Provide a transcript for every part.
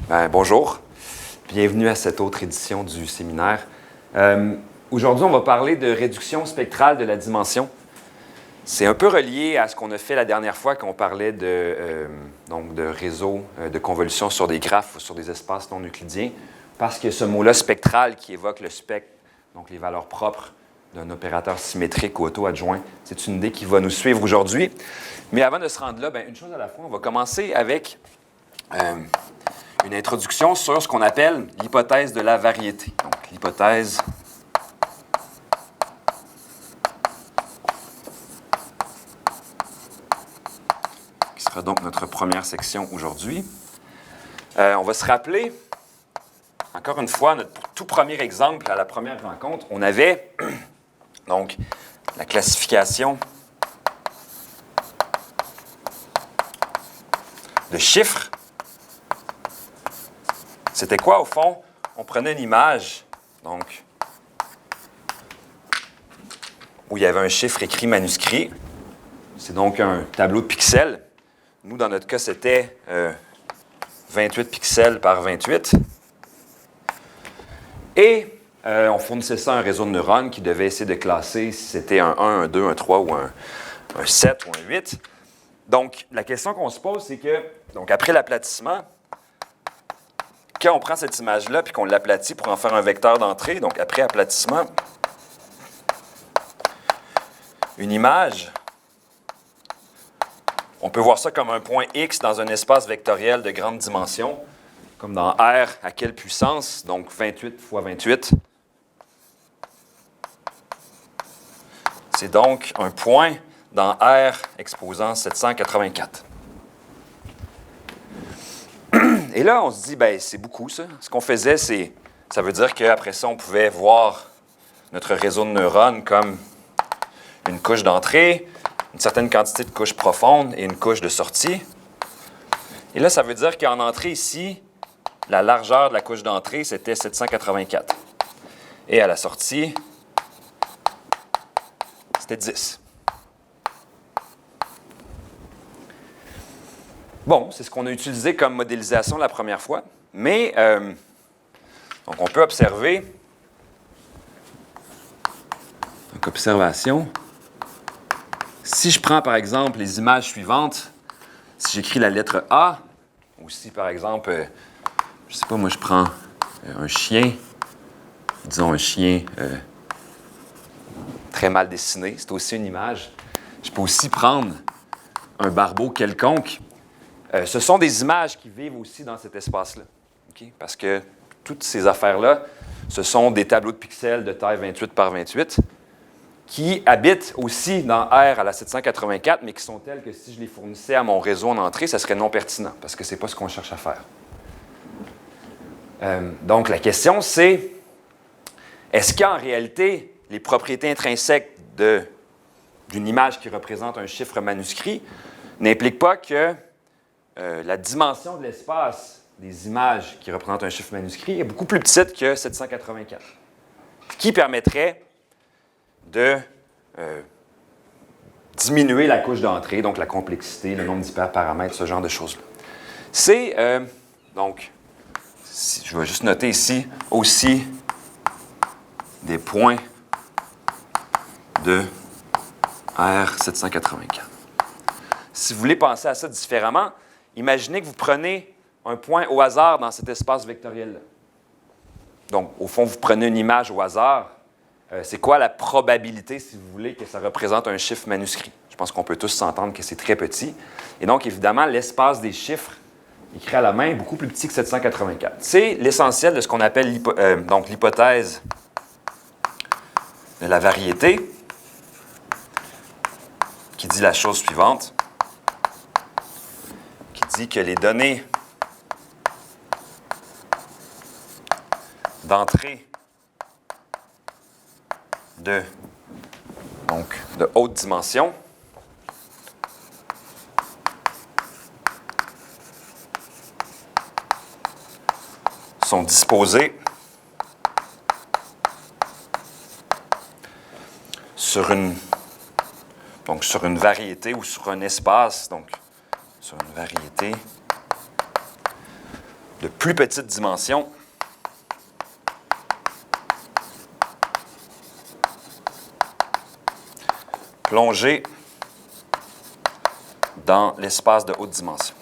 Bonjour, bienvenue à cette autre édition du séminaire. Aujourd'hui, on va parler de réduction spectrale de la dimension. C'est un peu relié à ce qu'on a fait la dernière fois quand on parlait de réseaux de convolution sur des graphes ou sur des espaces non euclidiens, parce que ce mot-là, spectral, qui évoque le spectre, donc les valeurs propres d'un opérateur symétrique ou auto-adjoint, c'est une idée qui va nous suivre aujourd'hui. Mais avant de se rendre là, une chose à la fois, on va commencer avec une introduction sur ce qu'on appelle l'hypothèse de la variété. Donc, l'hypothèse qui sera donc notre première section aujourd'hui. On va se rappeler, encore une fois, notre tout premier exemple à la première rencontre, on avait donc la classification de chiffres. C'était quoi, au fond? On prenait une image, donc, où il y avait un chiffre écrit manuscrit. C'est donc un tableau de pixels. Nous, dans notre cas, c'était 28 pixels par 28. Et on fournissait ça à un réseau de neurones qui devait essayer de classer si c'était un 1, un 2, un 3 ou un 7 ou un 8. Donc, la question qu'on se pose, c'est que, donc, après l'aplatissement, quand on prend cette image-là puis qu'on l'aplatit pour en faire un vecteur d'entrée, donc après aplatissement, une image, on peut voir ça comme un point X dans un espace vectoriel de grande dimension, comme dans R à quelle puissance, donc 28 fois 28. C'est donc un point dans R exposant 784. Et là, on se dit, c'est beaucoup, ça. Ce qu'on faisait, ça veut dire qu'après ça, on pouvait voir notre réseau de neurones comme une couche d'entrée, une certaine quantité de couches profondes et une couche de sortie. Et là, ça veut dire qu'en entrée ici, la largeur de la couche d'entrée, c'était 784. Et à la sortie, c'était 10. Bon, c'est ce qu'on a utilisé comme modélisation la première fois, mais donc on peut observer, donc observation, si je prends par exemple les images suivantes, si j'écris la lettre A, ou si par exemple, je sais pas, moi je prends un chien, disons un chien très mal dessiné, c'est aussi une image, je peux aussi prendre un barbeau quelconque. Ce sont des images qui vivent aussi dans cet espace-là. Okay? Parce que toutes ces affaires-là, ce sont des tableaux de pixels de taille 28 par 28 qui habitent aussi dans R à la 784, mais qui sont tels que si je les fournissais à mon réseau en entrée, ça serait non pertinent, parce que ce n'est pas ce qu'on cherche à faire. Donc, la question, c'est, est-ce qu'en réalité, les propriétés intrinsèques d'une image qui représente un chiffre manuscrit n'impliquent pas que la dimension de l'espace des images qui représentent un chiffre manuscrit est beaucoup plus petite que 784. Ce qui permettrait de diminuer la couche d'entrée, donc la complexité, le nombre d'hyperparamètres, ce genre de choses-là. C'est, donc, je vais juste noter ici, aussi des points de R784. Si vous voulez penser à ça différemment, imaginez que vous prenez un point au hasard dans cet espace vectoriel-là. Donc, au fond, vous prenez une image au hasard. C'est quoi la probabilité, si vous voulez, que ça représente un chiffre manuscrit? Je pense qu'on peut tous s'entendre que c'est très petit. Et donc, évidemment, l'espace des chiffres écrits à la main est beaucoup plus petit que 784. C'est l'essentiel de ce qu'on appelle l'hypothèse de la variété, qui dit la chose suivante. Dit que les données d'entrée de haute dimension sont disposées sur une variété ou sur un espace, donc sur une variété de plus petite dimension plongé dans l'espace de haute dimension.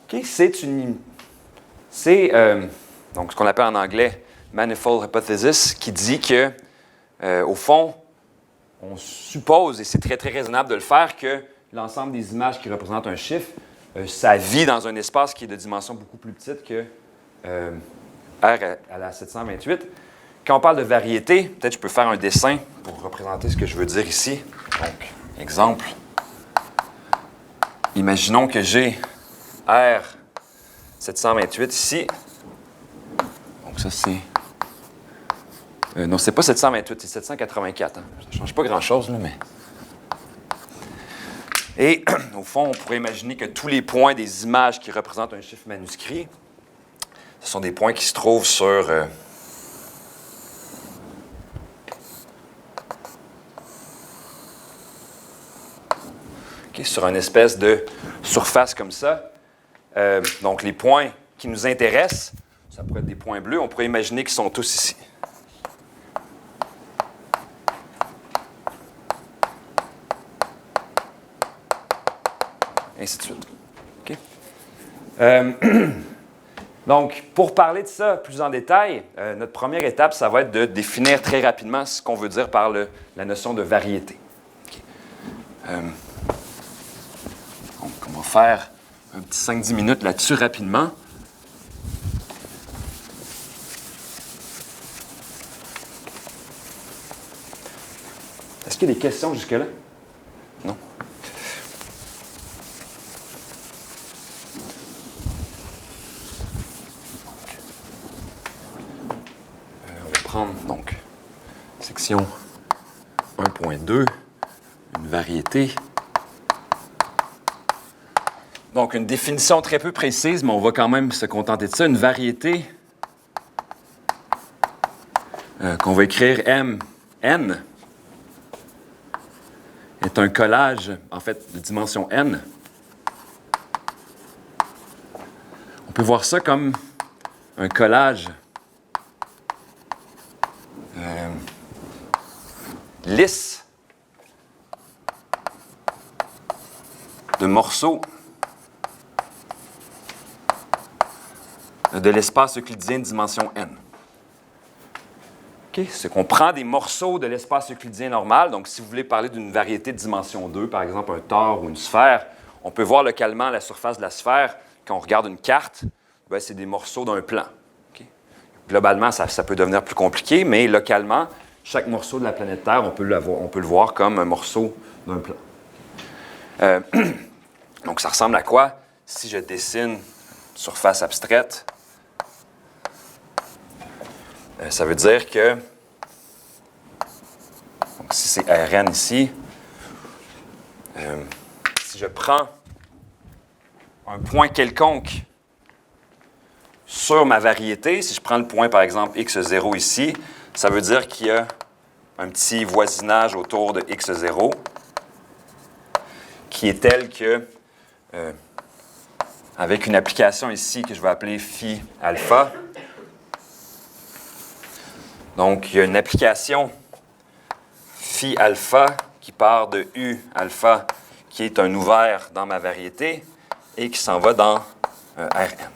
Okay, c'est donc ce qu'on appelle en anglais manifold hypothesis, qui dit que, au fond, on suppose, et c'est très, très raisonnable de le faire, que l'ensemble des images qui représentent un chiffre, ça vit dans un espace qui est de dimension beaucoup plus petite que R à la 728. Quand on parle de variété, peut-être je peux faire un dessin pour représenter ce que je veux dire ici. Donc, exemple. Imaginons que j'ai R 728 ici. Donc ça, c'est... non, c'est pas 728, c'est 784. Hein. Ça ne change pas grand-chose, là, mais... Et, au fond, on pourrait imaginer que tous les points des images qui représentent un chiffre manuscrit, ce sont des points qui se trouvent sur... sur une espèce de surface comme ça. Donc, les points qui nous intéressent, ça pourrait être des points bleus, on pourrait imaginer qu'ils sont tous ici. Ainsi de suite. Okay. Donc, pour parler de ça plus en détail, notre première étape, ça va être de définir très rapidement ce qu'on veut dire par la notion de variété. Okay. Donc, on va faire un petit 5-10 minutes là-dessus rapidement. Est-ce qu'il y a des questions jusque-là? Non? On va prendre, donc, section 1.2, une variété. Donc, une définition très peu précise, mais on va quand même se contenter de ça. Une variété qu'on va écrire Mn est un collage, en fait, de dimension n. On peut voir ça comme un collage lisse de morceaux de l'espace euclidien de dimension n. Okay. C'est qu'on prend des morceaux de l'espace euclidien normal. Donc, si vous voulez parler d'une variété de dimension 2, par exemple un tore ou une sphère, on peut voir localement la surface de la sphère. Quand on regarde une carte, bien, c'est des morceaux d'un plan. Okay. Globalement, ça peut devenir plus compliqué, mais localement, chaque morceau de la planète Terre, on peut le voir comme un morceau d'un plan. Donc, ça ressemble à quoi? Si je dessine une surface abstraite, ça veut dire que, donc si c'est Rn ici, si je prends un point quelconque sur ma variété, si je prends le point par exemple x0 ici, ça veut dire qu'il y a un petit voisinage autour de x0 qui est tel que, avec une application ici que je vais appeler phi alpha, donc, il y a une application phi alpha qui part de U alpha, qui est un ouvert dans ma variété, et qui s'en va dans Rn.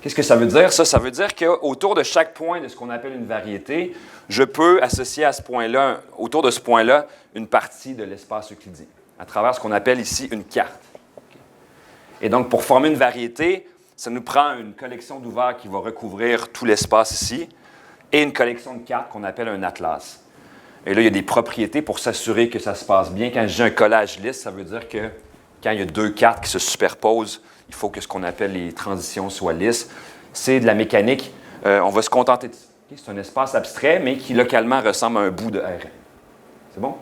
Qu'est-ce que ça veut dire, ça? Ça veut dire qu'autour de chaque point de ce qu'on appelle une variété, je peux associer à ce point-là, autour de ce point-là, une partie de l'espace euclidien, à travers ce qu'on appelle ici une carte. Et donc, pour former une variété, ça nous prend une collection d'ouverts qui va recouvrir tout l'espace ici, et une collection de cartes qu'on appelle un atlas. Et là, il y a des propriétés pour s'assurer que ça se passe bien. Quand je dis un collage lisse, ça veut dire que quand il y a deux cartes qui se superposent, il faut que ce qu'on appelle les transitions soient lisses. C'est de la mécanique. On va se contenter de ça. Okay? C'est un espace abstrait, mais qui localement ressemble à un bout de Rn. C'est bon?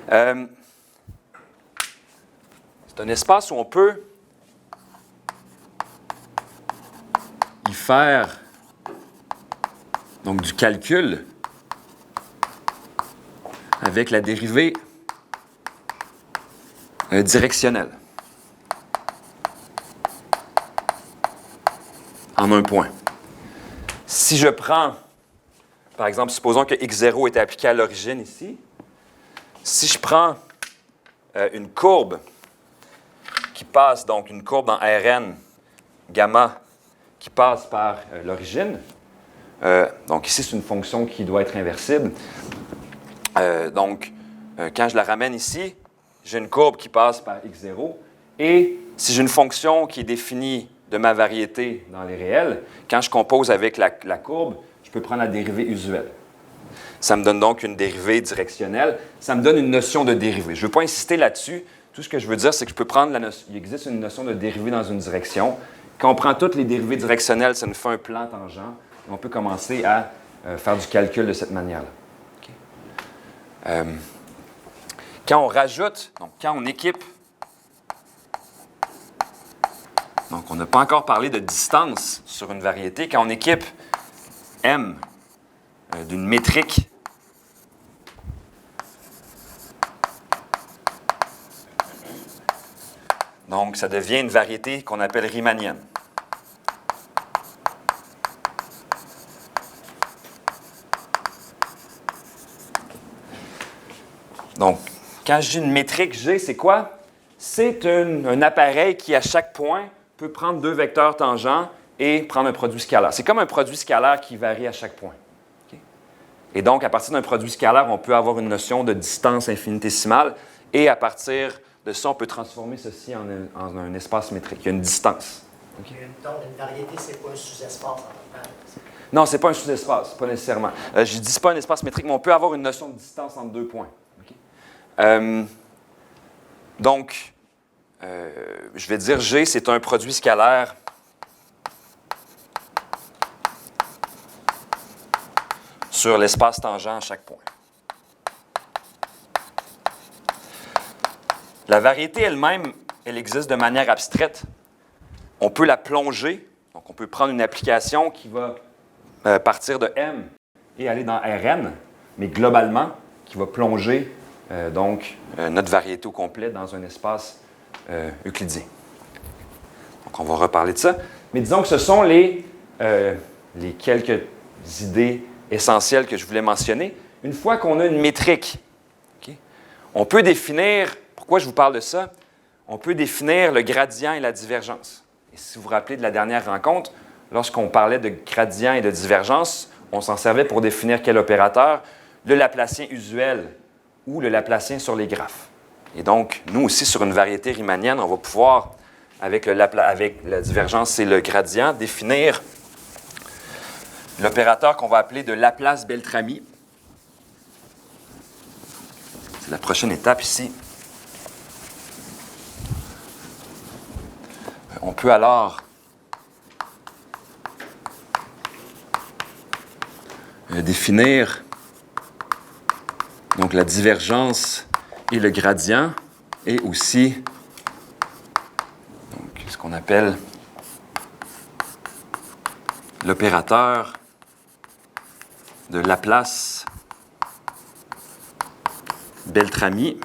C'est un espace où on peut y faire donc du calcul avec la dérivée directionnelle en un point. Si je prends, par exemple, supposons que x0 était appliqué à l'origine ici, si je prends une courbe qui passe, donc une courbe dans Rn, gamma, qui passe par l'origine, donc ici c'est une fonction qui doit être inversible, quand je la ramène ici, j'ai une courbe qui passe par x0, et si j'ai une fonction qui est définie de ma variété dans les réels, quand je compose avec la courbe, je peux prendre la dérivée usuelle. Ça me donne donc une dérivée directionnelle. Ça me donne une notion de dérivée. Je ne veux pas insister là-dessus. Tout ce que je veux dire, c'est que je peux prendre il existe une notion de dérivée dans une direction. Quand on prend toutes les dérivées directionnelles, ça nous fait un plan tangent. Et on peut commencer à faire du calcul de cette manière-là. Okay. Quand on rajoute, donc quand on équipe, donc on n'a pas encore parlé de distance sur une variété, quand on équipe M d'une métrique donc, ça devient une variété qu'on appelle riemannienne. Donc, quand je dis une métrique G, c'est quoi? C'est un appareil qui, à chaque point, peut prendre deux vecteurs tangents et prendre un produit scalaire. C'est comme un produit scalaire qui varie à chaque point. Okay? Et donc, à partir d'un produit scalaire, on peut avoir une notion de distance infinitésimale et à partir de ça, on peut transformer ceci en un espace métrique. Il y a une distance. Okay? Donc, une variété, ce n'est pas un sous-espace. Non, ce n'est pas un sous-espace, pas nécessairement. Je ne dis pas un espace métrique, mais on peut avoir une notion de distance entre deux points. Okay? Je vais dire G, c'est un produit scalaire sur l'espace tangent à chaque point. La variété elle-même, elle existe de manière abstraite. On peut la plonger. Donc, on peut prendre une application qui va partir de M et aller dans Rn, mais globalement, qui va plonger notre variété au complet dans un espace euclidien. Donc, on va reparler de ça. Mais disons que ce sont les quelques idées essentielles que je voulais mentionner. Une fois qu'on a une métrique, okay, on peut définir... Pourquoi je vous parle de ça? On peut définir le gradient et la divergence. Et si vous vous rappelez de la dernière rencontre, lorsqu'on parlait de gradient et de divergence, on s'en servait pour définir quel opérateur? Le Laplacien usuel ou le Laplacien sur les graphes. Et donc, nous aussi, sur une variété riemannienne, on va pouvoir, avec la divergence et le gradient, définir l'opérateur qu'on va appeler de Laplace-Beltrami. C'est la prochaine étape ici. On peut alors définir donc la divergence et le gradient et aussi donc, ce qu'on appelle l'opérateur de Laplace-Beltrami.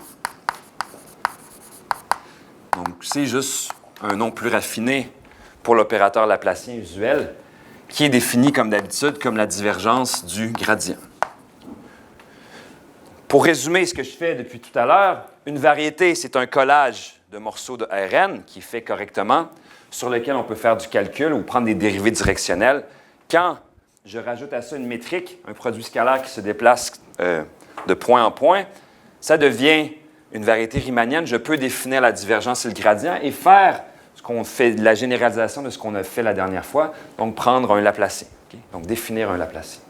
Donc, c'est juste un nom plus raffiné pour l'opérateur laplacien usuel, qui est défini comme d'habitude comme la divergence du gradient. Pour résumer ce que je fais depuis tout à l'heure, une variété, c'est un collage de morceaux de Rn qui est fait correctement, sur lequel on peut faire du calcul ou prendre des dérivées directionnelles. Quand je rajoute à ça une métrique, un produit scalaire qui se déplace de point en point, ça devient une variété riemannienne. Je peux définir la divergence et le gradient et faire ce qu'on fait, la généralisation de ce qu'on a fait la dernière fois, donc prendre un Laplacien. Okay? Donc, définir un Laplacien.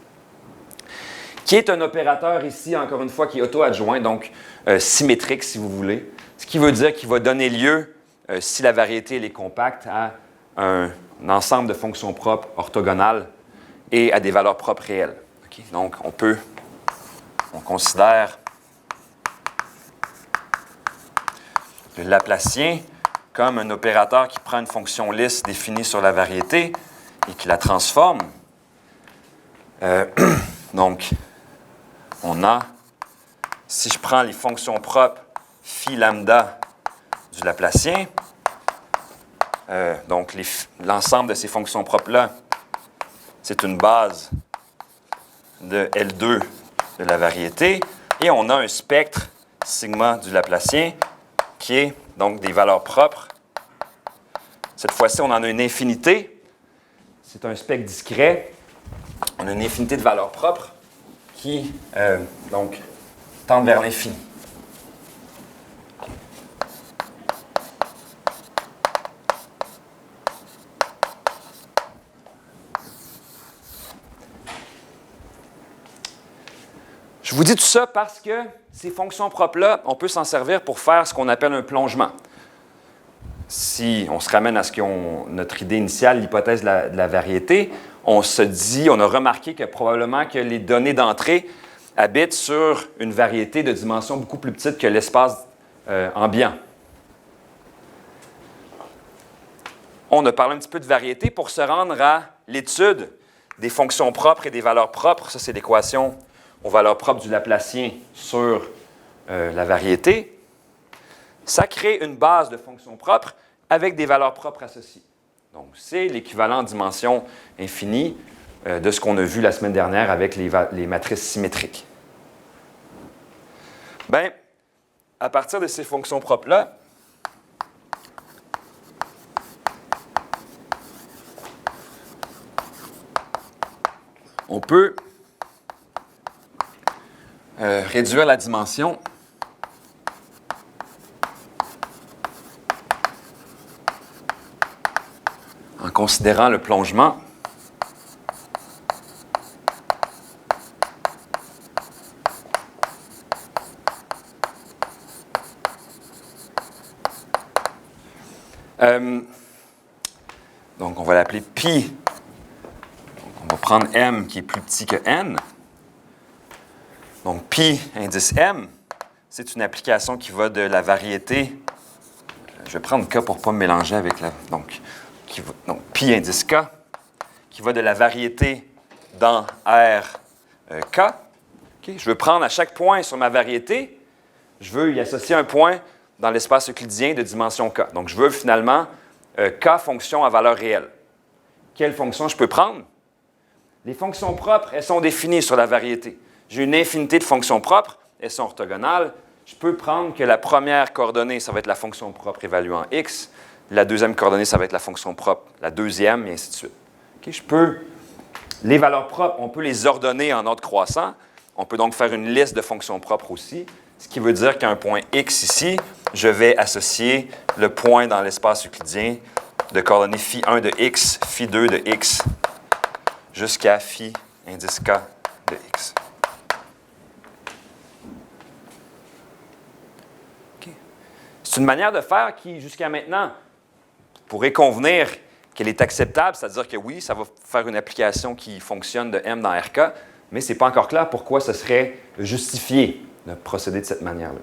Qui est un opérateur ici, encore une fois, qui est auto-adjoint, donc symétrique, si vous voulez. Ce qui veut dire qu'il va donner lieu, si la variété elle est compacte, à un ensemble de fonctions propres orthogonales et à des valeurs propres réelles. Okay? Donc, on considère le Laplacien comme un opérateur qui prend une fonction lisse définie sur la variété et qui la transforme Donc, on a, si je prends les fonctions propres phi lambda du Laplacien, donc l'ensemble de ces fonctions propres-là, c'est une base de L2 de la variété, et on a un spectre sigma du Laplacien qui est donc des valeurs propres. Cette fois-ci, on en a une infinité. C'est un spectre discret. On a une infinité de valeurs propres qui, donc, tendent vers l'infini. Je vous dis tout ça parce que ces fonctions propres-là, on peut s'en servir pour faire ce qu'on appelle un plongement. Si on se ramène à notre idée initiale, l'hypothèse de la variété, on se dit, on a remarqué que probablement que les données d'entrée habitent sur une variété de dimensions beaucoup plus petite que l'espace ambiant. On a parlé un petit peu de variété pour se rendre à l'étude des fonctions propres et des valeurs propres. Ça, c'est l'équation aux valeurs propres du Laplacien sur la variété. Ça crée une base de fonctions propres avec des valeurs propres associées. Donc, c'est l'équivalent en dimension infinie de ce qu'on a vu la semaine dernière avec les matrices symétriques. Bien, à partir de ces fonctions propres-là, on peut réduire la dimension en considérant le plongement donc on va l'appeler pi. Donc, on va prendre m qui est plus petit que n. Donc, pi indice m, c'est une application qui va de la variété. Je vais prendre k pour ne pas me mélanger avec la. Donc, pi indice k, qui va de la variété dans R k. Okay? Je veux prendre à chaque point sur ma variété, je veux y associer un point dans l'espace euclidien de dimension k. Donc, je veux finalement k fonctions à valeur réelle. Quelle fonction je peux prendre? Les fonctions propres, elles sont définies sur la variété. J'ai une infinité de fonctions propres, elles sont orthogonales. Je peux prendre que la première coordonnée, ça va être la fonction propre évaluant x. La deuxième coordonnée, ça va être la fonction propre, la deuxième, et ainsi de suite. Okay? Les valeurs propres, on peut les ordonner en ordre croissant. On peut donc faire une liste de fonctions propres aussi, ce qui veut dire qu'à un point x ici, je vais associer le point dans l'espace euclidien de coordonnées phi1 de x, phi2 de x, jusqu'à phi indice k de x. C'est une manière de faire qui, jusqu'à maintenant, pourrait convenir qu'elle est acceptable, c'est-à-dire que oui, ça va faire une application qui fonctionne de M dans RK, mais ce n'est pas encore clair pourquoi ce serait justifié de procéder de cette manière-là.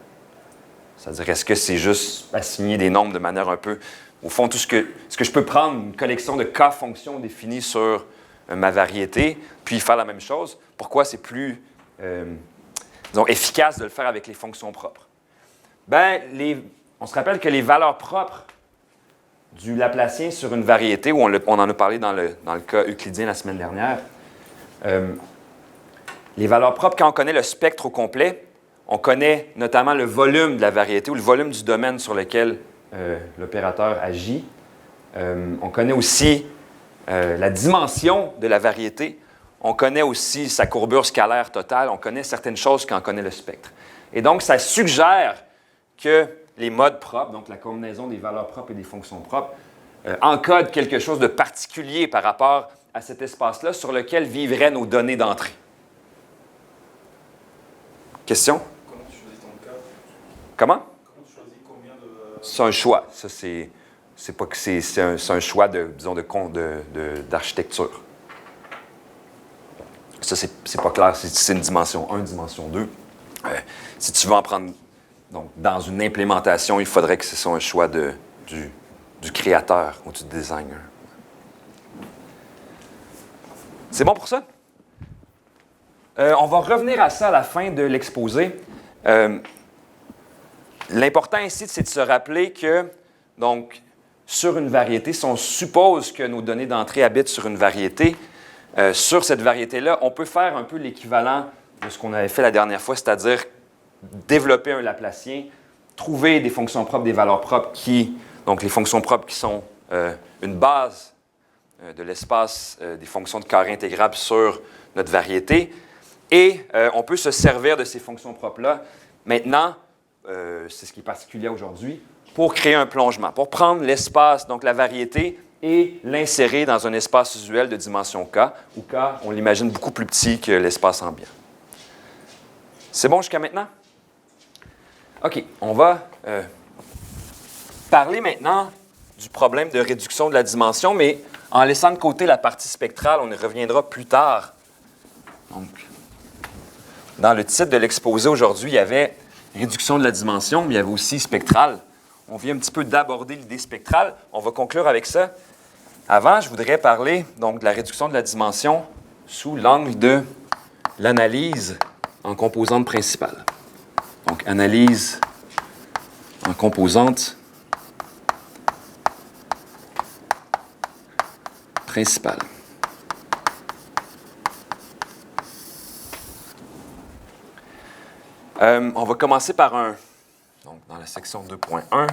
C'est-à-dire, est-ce que c'est juste assigner des nombres de manière un peu... Au fond, est-ce que je peux prendre une collection de K fonctions définies sur ma variété, puis faire la même chose? Pourquoi c'est plus efficace de le faire avec les fonctions propres? Bien, on se rappelle que les valeurs propres du Laplacien sur une variété, où on en a parlé dans le cas euclidien la semaine dernière, les valeurs propres, quand on connaît le spectre au complet, on connaît notamment le volume de la variété ou le volume du domaine sur lequel l'opérateur agit. On connaît aussi la dimension de la variété. On connaît aussi sa courbure scalaire totale. On connaît certaines choses quand on connaît le spectre. Et donc, ça suggère que les modes propres, donc la combinaison des valeurs propres et des fonctions propres, encodent quelque chose de particulier par rapport à cet espace-là sur lequel vivraient nos données d'entrée. Question? Comment tu choisis ton cas? Comment? Comment tu choisis combien de... C'est un choix. Ça, c'est un choix d'architecture. Ça, c'est pas clair si c'est une dimension 1, dimension 2. Si tu veux en prendre... Donc, dans une implémentation, il faudrait que ce soit un choix du créateur ou du designer. C'est bon pour ça? On va revenir à ça à la fin de l'exposé. L'important ici, c'est de se rappeler que, donc, sur une variété, si on suppose que nos données d'entrée habitent sur une variété, sur cette variété-là, on peut faire un peu l'équivalent de ce qu'on avait fait la dernière fois, c'est-à-dire développer un Laplacien, trouver des fonctions propres, des valeurs propres donc les fonctions propres qui sont une base de l'espace des fonctions de carré intégrable sur notre variété. Et on peut se servir de ces fonctions propres-là. Maintenant, c'est ce qui est particulier aujourd'hui, pour créer un plongement, pour prendre l'espace, donc la variété, et l'insérer dans un espace usuel de dimension K, où K, on l'imagine beaucoup plus petit que l'espace ambiant. C'est bon jusqu'à maintenant? OK, on va parler maintenant du problème de réduction de la dimension, mais en laissant de côté la partie spectrale, on y reviendra plus tard. Donc, dans le titre de l'exposé aujourd'hui, il y avait réduction de la dimension, mais il y avait aussi spectrale. On vient un petit peu d'aborder l'idée spectrale. On va conclure avec ça. Avant, je voudrais parler donc de la réduction de la dimension sous l'angle de l'analyse en composantes principales. Donc, analyse en composantes principales. On va commencer par donc dans la section 2.1,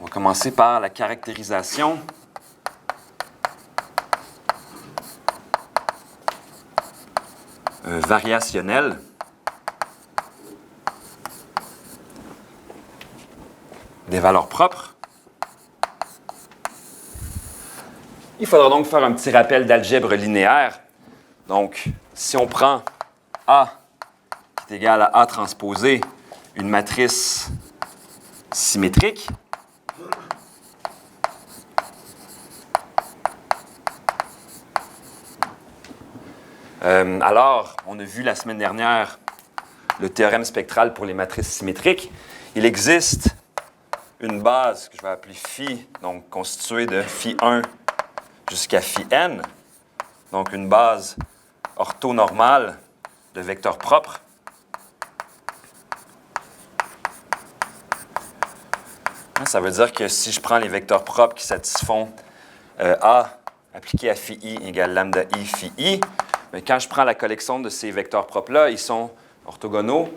on va commencer par la caractérisation variationnelle des valeurs propres. Il faudra donc faire un petit rappel d'algèbre linéaire. Donc, si on prend A qui est égal à A transposé, une matrice symétrique, alors, on a vu la semaine dernière le théorème spectral pour les matrices symétriques. Il existe une base que je vais appeler phi, donc constituée de phi 1 jusqu'à phi n, donc une base orthonormale de vecteurs propres. Ça veut dire que si je prends les vecteurs propres qui satisfont A appliqué à phi i égale lambda i phi i, mais quand je prends la collection de ces vecteurs propres-là, ils sont orthogonaux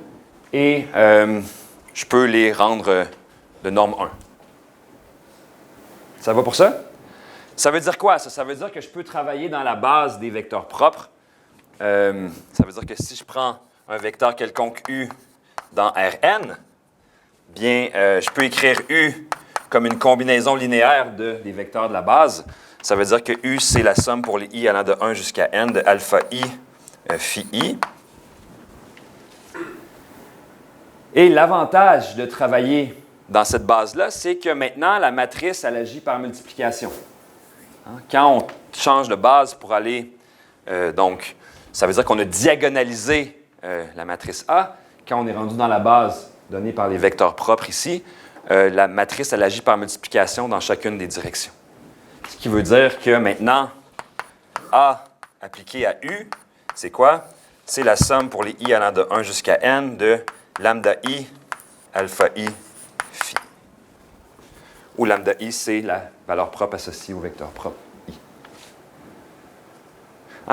et je peux les rendre de norme 1. Ça va pour ça? Ça veut dire quoi, ça? Ça veut dire que je peux travailler dans la base des vecteurs propres. Ça veut dire que si je prends un vecteur quelconque U dans Rn, bien, je peux écrire U comme une combinaison linéaire des vecteurs de la base. Ça veut dire que U, c'est la somme pour les i allant de 1 jusqu'à n de alpha i phi i. Et l'avantage de travailler dans cette base-là, c'est que maintenant, la matrice, elle agit par multiplication. Quand on change de base pour aller, donc, ça veut dire qu'on a diagonalisé la matrice A. Quand on est rendu dans la base donnée par les vecteurs propres ici, la matrice, elle agit par multiplication dans chacune des directions. Ce qui veut dire que maintenant, A appliqué à U, c'est quoi? C'est la somme pour les i allant de 1 jusqu'à n de lambda i alpha i phi. Où lambda i, c'est la valeur propre associée au vecteur propre i.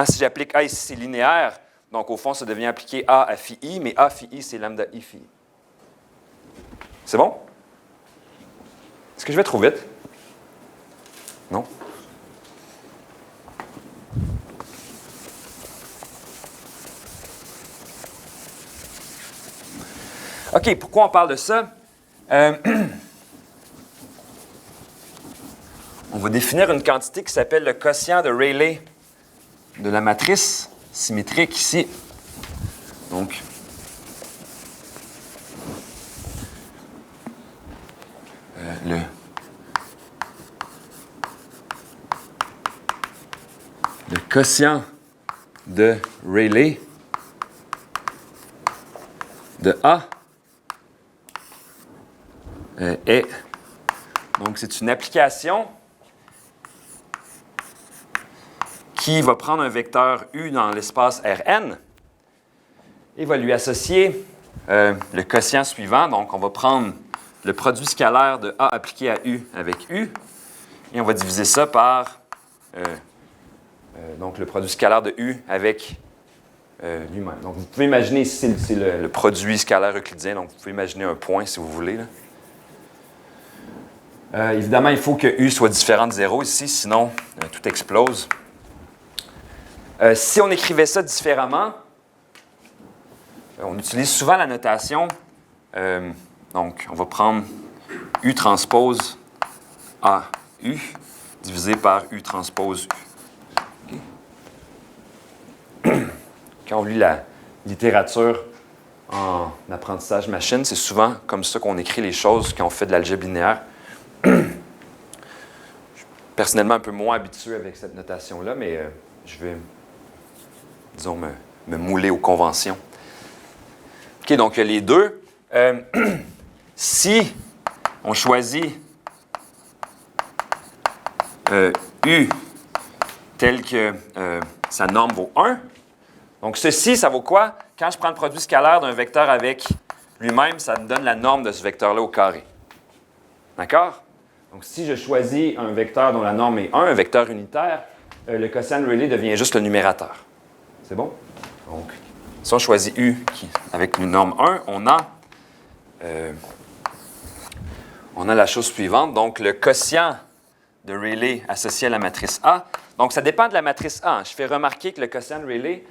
Si j'applique A ici, c'est linéaire. Donc, au fond, ça devient appliqué A à phi i, mais A phi i, c'est lambda i phi i. C'est bon? Est-ce que je vais trop vite? Non? OK, pourquoi on parle de ça? On va définir une quantité qui s'appelle le quotient de Rayleigh de la matrice symétrique ici. Donc, le quotient de Rayleigh de A est, donc c'est une application qui va prendre un vecteur U dans l'espace Rn et va lui associer le quotient suivant. Donc, on va prendre le produit scalaire de A appliqué à U avec U et on va diviser ça par donc le produit scalaire de U avec lui-même. Donc, vous pouvez imaginer ici, c'est le produit scalaire euclidien. Donc, vous pouvez imaginer un point si vous voulez, là. Évidemment, il faut que U soit différent de 0 ici, sinon tout explose. Si on écrivait ça différemment, on utilise souvent la notation. Donc, on va prendre U transpose A U divisé par U transpose U. Okay. Quand on lit la littérature en apprentissage machine, c'est souvent comme ça qu'on écrit les choses quand on fait de l'algèbre linéaire. Je suis personnellement un peu moins habitué avec cette notation-là, mais je vais, disons, me mouler aux conventions. OK, donc les deux. Si on choisit U tel que sa norme vaut 1, donc ceci, ça vaut quoi? Quand je prends le produit scalaire d'un vecteur avec lui-même, ça me donne la norme de ce vecteur-là au carré. D'accord? Donc, si je choisis un vecteur dont la norme est 1, un vecteur unitaire, le quotient de Rayleigh devient juste le numérateur. C'est bon? Donc, si on choisit U avec une norme 1, on a la chose suivante. Donc, le quotient de Rayleigh associé à la matrice A. Donc, ça dépend de la matrice A. Je fais remarquer que le quotient de Rayleigh,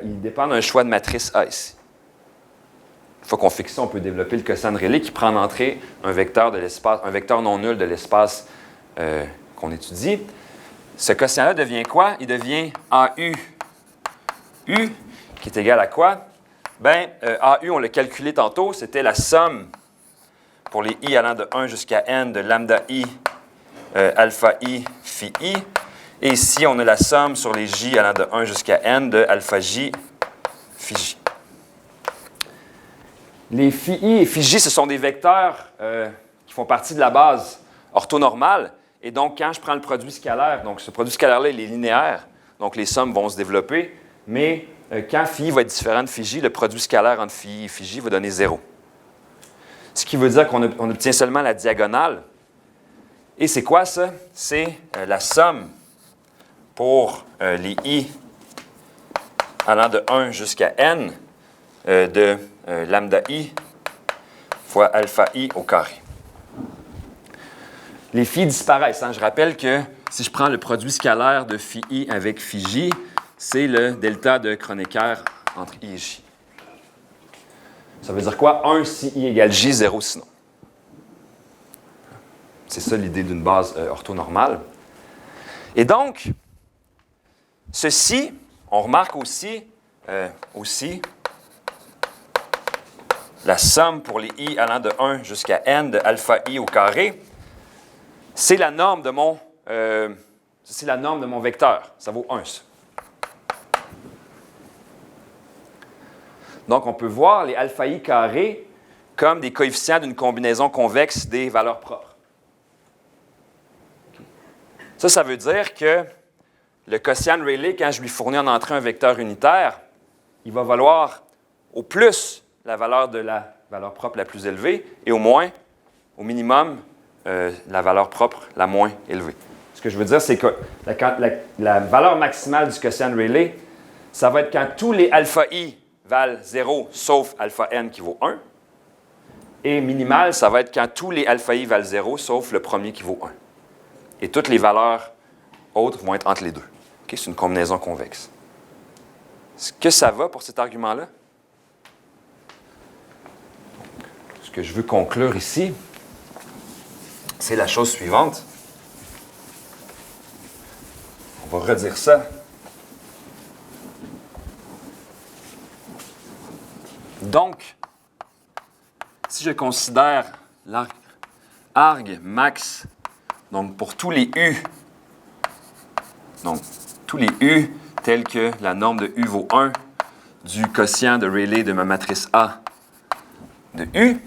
il dépend d'un choix de matrice A ici. Une fois qu'on fixe ça, on peut développer le quotient de Rayleigh qui prend en entrée un vecteur de l'espace, un vecteur non nul de l'espace qu'on étudie. Ce quotient-là devient quoi? Il devient AU. U, qui est égal à quoi? Bien, AU, on l'a calculé tantôt, c'était la somme pour les i allant de 1 jusqu'à n de lambda i, alpha i, phi i. Et ici, on a la somme sur les j allant de 1 jusqu'à n de alpha j, phi j. Les phi i et phi j, ce sont des vecteurs qui font partie de la base orthonormale. Et donc, quand je prends le produit scalaire, donc ce produit scalaire-là, il est linéaire, donc les sommes vont se développer. Mais quand phi i va être différent de phi j, le produit scalaire entre phi i et phi j va donner 0. Ce qui veut dire qu'on obtient seulement la diagonale. Et c'est quoi ça? C'est la somme pour les i allant de 1 jusqu'à n de lambda i fois alpha i au carré. Les phi disparaissent. Hein? Je rappelle que si je prends le produit scalaire de phi i avec phi j, c'est le delta de Kronecker entre i et j. Ça veut dire quoi? 1 si i égale j, 0 sinon. C'est ça l'idée d'une base orthonormale. Et donc, ceci, on remarque aussi la somme pour les i allant de 1 jusqu'à n de alpha i au carré, c'est la norme de mon vecteur. Ça vaut 1, ça. Donc, on peut voir les alpha i carrés comme des coefficients d'une combinaison convexe des valeurs propres. Ça veut dire que le quotient de Rayleigh, quand je lui fournis en entrée un vecteur unitaire, il va valoir au plus la valeur de la valeur propre la plus élevée et au minimum, la valeur propre la moins élevée. Ce que je veux dire, c'est que la valeur maximale du quotient de Rayleigh, ça va être quand tous les alpha i valent 0 sauf alpha n qui vaut 1. Et minimal, ça va être quand tous les alpha i valent 0 sauf le premier qui vaut 1. Et toutes les valeurs autres vont être entre les deux. Okay? C'est une combinaison convexe. Est-ce que ça va pour cet argument-là? Ce que je veux conclure ici, c'est la chose suivante. On va redire ça. Donc, si je considère l'arg max, donc pour tous les U, donc tous les U tels que la norme de U vaut 1 du quotient de Rayleigh de ma matrice A de U,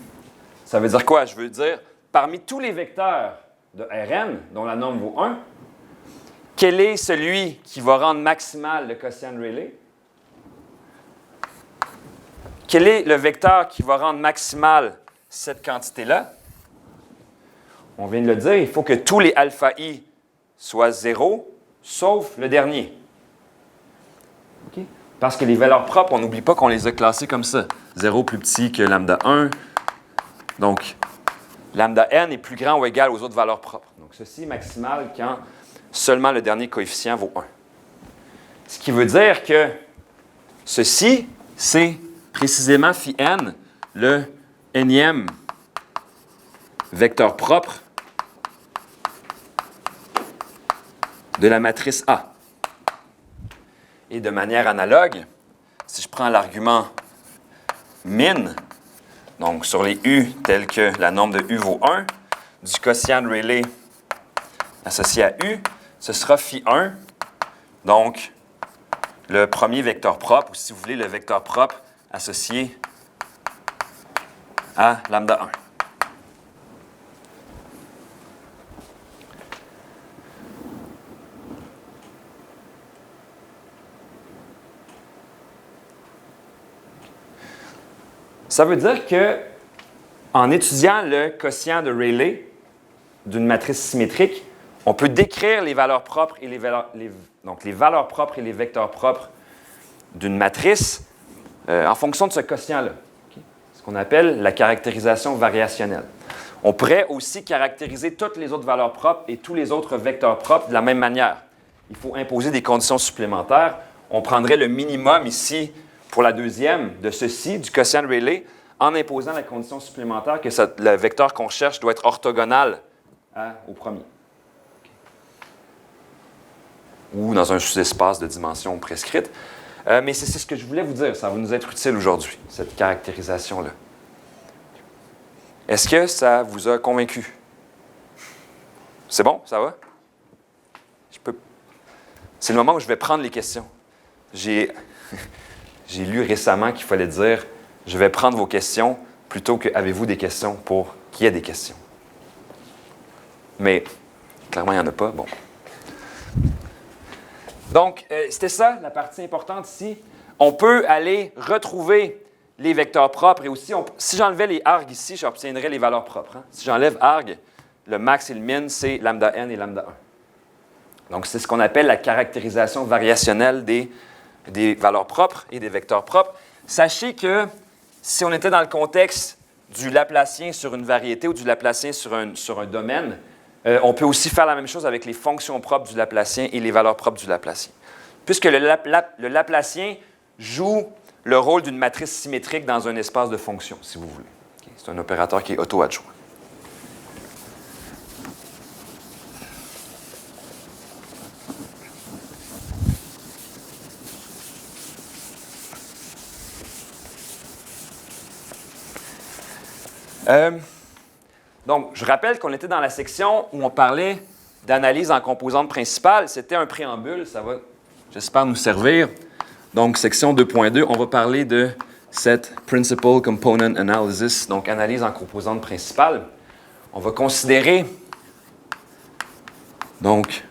ça veut dire quoi? Je veux dire, parmi tous les vecteurs de Rn, dont la norme vaut 1, quel est celui qui va rendre maximal le quotient de Rayleigh? Quel est le vecteur qui va rendre maximal cette quantité-là? On vient de le dire, il faut que tous les alpha i soient 0, sauf le dernier. Okay? Parce que les valeurs propres, on n'oublie pas qu'on les a classées comme ça. 0 plus petit que lambda 1. Donc, lambda n est plus grand ou égal aux autres valeurs propres. Donc, ceci est maximal quand seulement le dernier coefficient vaut 1. Ce qui veut dire que ceci, c'est précisément phi n, le nème vecteur propre de la matrice A. Et de manière analogue, si je prends l'argument min, donc sur les U tels que la norme de U vaut 1, du quotient de Rayleigh associé à U, ce sera phi 1, donc le premier vecteur propre, ou si vous voulez, le vecteur propre associé à lambda 1. Ça veut dire que, en étudiant le quotient de Rayleigh d'une matrice symétrique, on peut décrire les valeurs propres et les valeurs propres et les vecteurs propres d'une matrice en fonction de ce quotient-là. Okay? Ce qu'on appelle la caractérisation variationnelle. On pourrait aussi caractériser toutes les autres valeurs propres et tous les autres vecteurs propres de la même manière. Il faut imposer des conditions supplémentaires. On prendrait le minimum ici pour la deuxième de ceci, du quotient de Rayleigh, en imposant la condition supplémentaire que le vecteur qu'on cherche doit être orthogonal au premier. Ou dans un sous-espace de dimension prescrite. Mais c'est ce que je voulais vous dire. Ça va nous être utile aujourd'hui, cette caractérisation-là. Est-ce que ça vous a convaincu? C'est bon? Ça va? C'est le moment où je vais prendre les questions. J'ai lu récemment qu'il fallait dire « Je vais prendre vos questions » plutôt que « Avez-vous des questions » pour qu'il y ait des questions. Mais clairement, il n'y en a pas. Bon. Donc, c'était ça, la partie importante ici. On peut aller retrouver les vecteurs propres et aussi, si j'enlevais les args ici, j'obtiendrais les valeurs propres. Hein. Si j'enlève arg, le max et le min, c'est lambda n et lambda 1. Donc, c'est ce qu'on appelle la caractérisation variationnelle des valeurs propres et des vecteurs propres. Sachez que si on était dans le contexte du Laplacien sur une variété ou du Laplacien sur un domaine, on peut aussi faire la même chose avec les fonctions propres du Laplacien et les valeurs propres du Laplacien. Puisque le Laplacien joue le rôle d'une matrice symétrique dans un espace de fonctions, si vous voulez. Okay? C'est un opérateur qui est auto-adjoint. Donc, je rappelle qu'on était dans la section où on parlait d'analyse en composantes principales. C'était un préambule, ça va, j'espère, nous servir. Donc, section 2.2, on va parler de cette Principal Component Analysis, donc analyse en composantes principales. On va considérer donc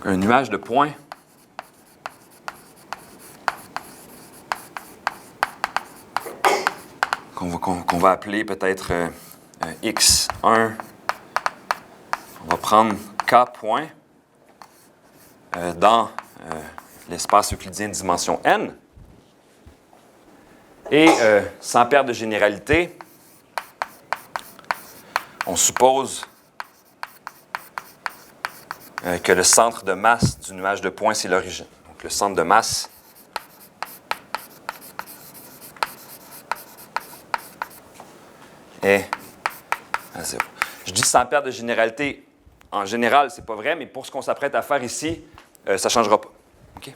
un nuage de points qu'on va appeler peut-être X1. On va prendre K points dans l'espace euclidien de dimension n. Et sans perte de généralité, on suppose que le centre de masse du nuage de points, c'est l'origine. Donc le centre de masse est à 0. Je dis sans perte de généralité. En général, ce n'est pas vrai, mais pour ce qu'on s'apprête à faire ici, ça ne changera pas. Okay?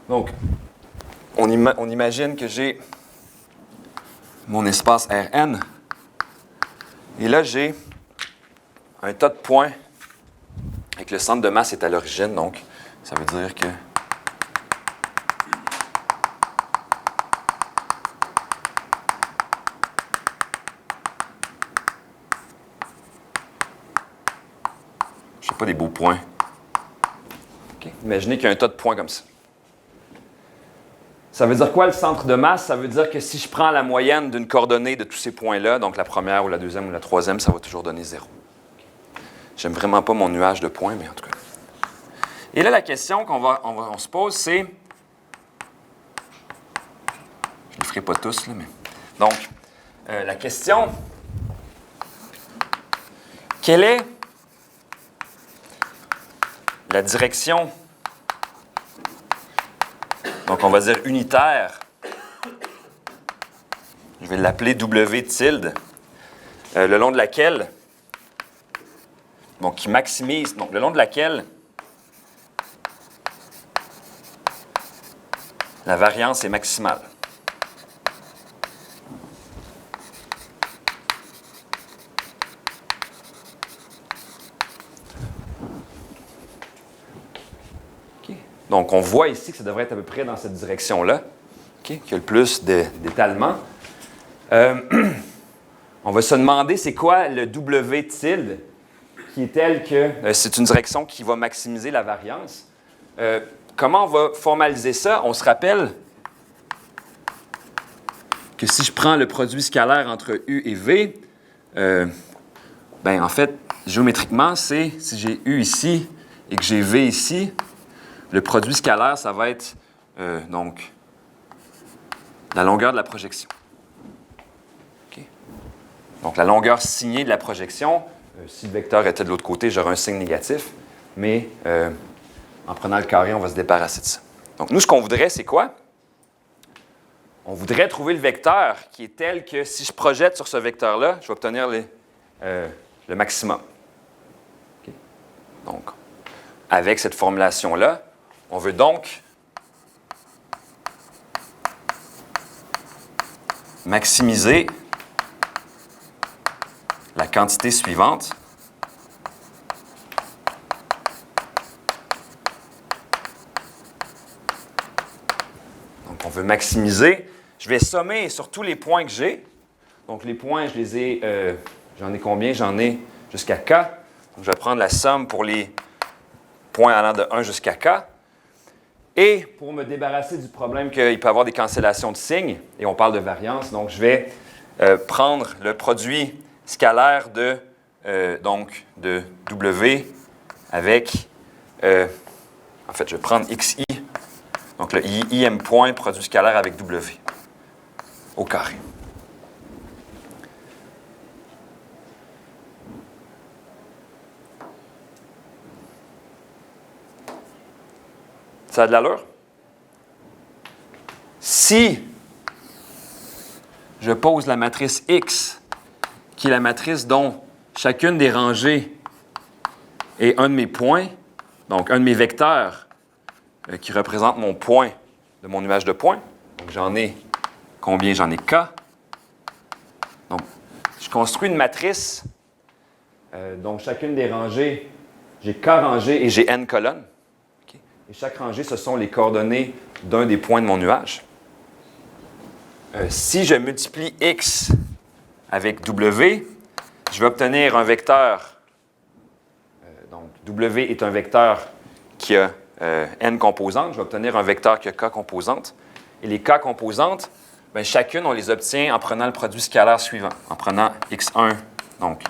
Donc, on imagine que j'ai mon espace Rn. Et là, j'ai un tas de points et que le centre de masse est à l'origine. Donc, ça veut dire que C'est pas des beaux points. Okay. Imaginez qu'il y a un tas de points comme ça. Ça veut dire quoi le centre de masse? Ça veut dire que si je prends la moyenne d'une coordonnée de tous ces points-là, donc la première ou la deuxième ou la troisième, ça va toujours donner 0. J'aime vraiment pas mon nuage de points, mais en tout cas. Et là, la question qu'on se pose, c'est... Je ne les ferai pas tous, là, mais... Donc, la question... Quelle est la direction, donc on va dire unitaire, je vais l'appeler W tilde, le long de laquelle, donc qui maximise, donc le long de laquelle la variance est maximale. Donc, on voit ici que ça devrait être à peu près dans cette direction-là, qu'il y a le plus d'étalement. On va se demander c'est quoi le W tilde qui est tel que c'est une direction qui va maximiser la variance. Comment on va formaliser ça? On se rappelle que si je prends le produit scalaire entre U et V, en fait, géométriquement, c'est si j'ai U ici et que j'ai V ici, le produit scalaire, ça va être donc la longueur de la projection. Okay. Donc, la longueur signée de la projection, si le vecteur était de l'autre côté, j'aurais un signe négatif, mais en prenant le carré, on va se débarrasser de ça. Donc, nous, ce qu'on voudrait, c'est quoi? On voudrait trouver le vecteur qui est tel que si je projette sur ce vecteur-là, je vais obtenir le maximum. Okay. Donc, avec cette formulation-là, on veut donc maximiser la quantité suivante. Donc, on veut maximiser. Je vais sommer sur tous les points que j'ai. Donc, les points, je les ai... j'en ai combien? J'en ai jusqu'à K. Donc, je vais prendre la somme pour les points allant de 1 jusqu'à K. Et pour me débarrasser du problème qu'il peut y avoir des cancellations de signes, et on parle de variance, donc je vais prendre le produit scalaire de W avec, en fait, je vais prendre XI, donc le IM point produit scalaire avec W au carré. Ça a de l'allure? Si je pose la matrice X, qui est la matrice dont chacune des rangées est un de mes points, donc un de mes vecteurs qui représente mon point de mon nuage de points, donc j'en ai combien? J'en ai K. Donc, je construis une matrice dont chacune des rangées, j'ai K rangées et j'ai N colonnes. Et chaque rangée, ce sont les coordonnées d'un des points de mon nuage. Si je multiplie X avec W, je vais obtenir un vecteur. Donc, W est un vecteur qui a N composantes. Je vais obtenir un vecteur qui a K composantes. Et les K composantes, chacune, on les obtient en prenant le produit scalaire suivant, en prenant X1. Donc,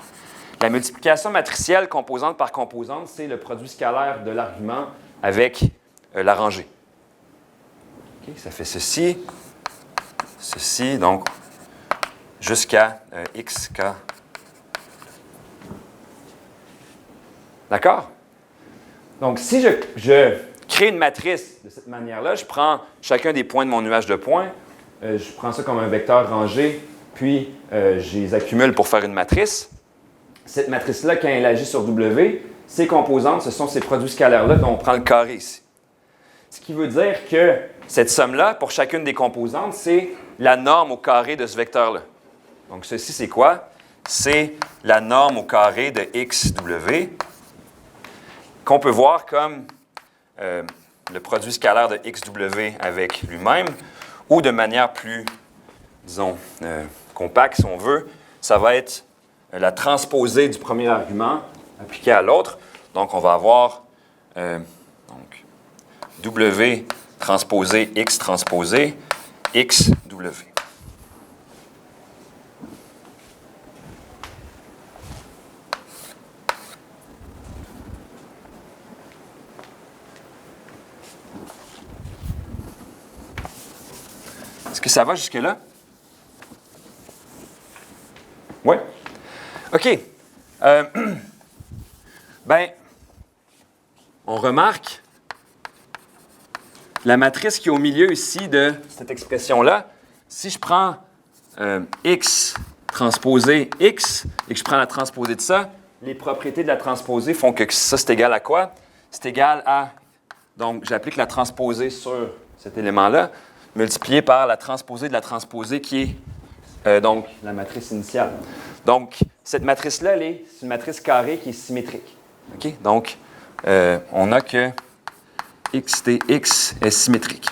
la multiplication matricielle composante par composante, c'est le produit scalaire de l'argument avec la rangée. Okay, ça fait ceci, donc jusqu'à XK. D'accord? Donc, si je crée une matrice de cette manière-là, je prends chacun des points de mon nuage de points, je prends ça comme un vecteur rangé, puis je les accumule pour faire une matrice. Cette matrice-là, quand elle agit sur W, ses composantes, ce sont ces produits scalaires-là dont on prend le carré ici. Ce qui veut dire que cette somme-là, pour chacune des composantes, c'est la norme au carré de ce vecteur-là. Donc, ceci, c'est quoi? C'est la norme au carré de XW, qu'on peut voir comme le produit scalaire de XW avec lui-même, ou de manière plus, disons, compacte, si on veut, ça va être la transposée du premier argument appliqué à l'autre. Donc, on va avoir donc, W transposé X transposé XW. Est-ce que ça va jusque-là? Oui. OK. Ben, on remarque la matrice qui est au milieu ici de cette expression-là. Si je prends X transposé X et que je prends la transposée de ça, les propriétés de la transposée font que ça, c'est égal à quoi? C'est égal à... Donc, j'applique la transposée sur cet élément-là, multiplié par la transposée de la transposée qui est donc la matrice initiale. Donc, cette matrice-là, c'est une matrice carrée qui est symétrique. OK? Donc, on a que XTX est symétrique.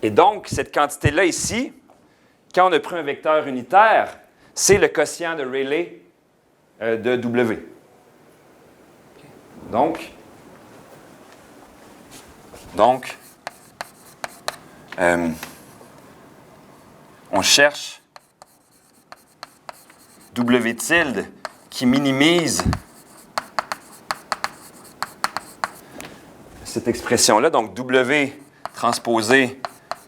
Et donc, cette quantité-là ici, quand on a pris un vecteur unitaire, c'est le quotient de Rayleigh de W. Okay. Donc, on cherche W tilde qui minimise cette expression-là, donc W transposé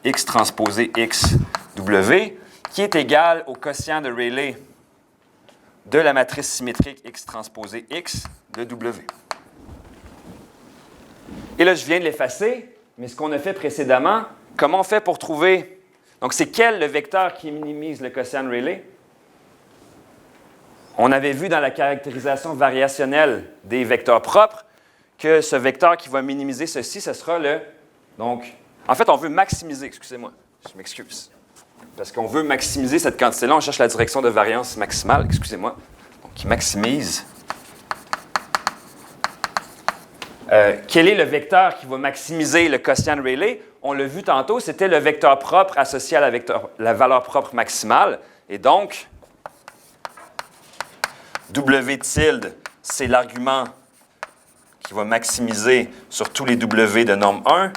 X transposé X W, qui est égal au quotient de Rayleigh de la matrice symétrique X transposé X de W. Et là, je viens de l'effacer, mais ce qu'on a fait précédemment, comment on fait pour trouver... Donc, c'est quel le vecteur qui minimise le quotient de Rayleigh? On avait vu dans la caractérisation variationnelle des vecteurs propres que ce vecteur qui va minimiser ceci, ce sera le... Donc, en fait, on veut maximiser, excusez-moi, je m'excuse. Parce qu'on veut maximiser cette quantité-là, on cherche la direction de variance maximale, excusez-moi. Donc, qui maximise. Quel est le vecteur qui va maximiser le quotient de Rayleigh? On l'a vu tantôt, c'était le vecteur propre associé à la valeur propre maximale. Et donc, W tilde, c'est l'argument qui va maximiser sur tous les W de norme 1,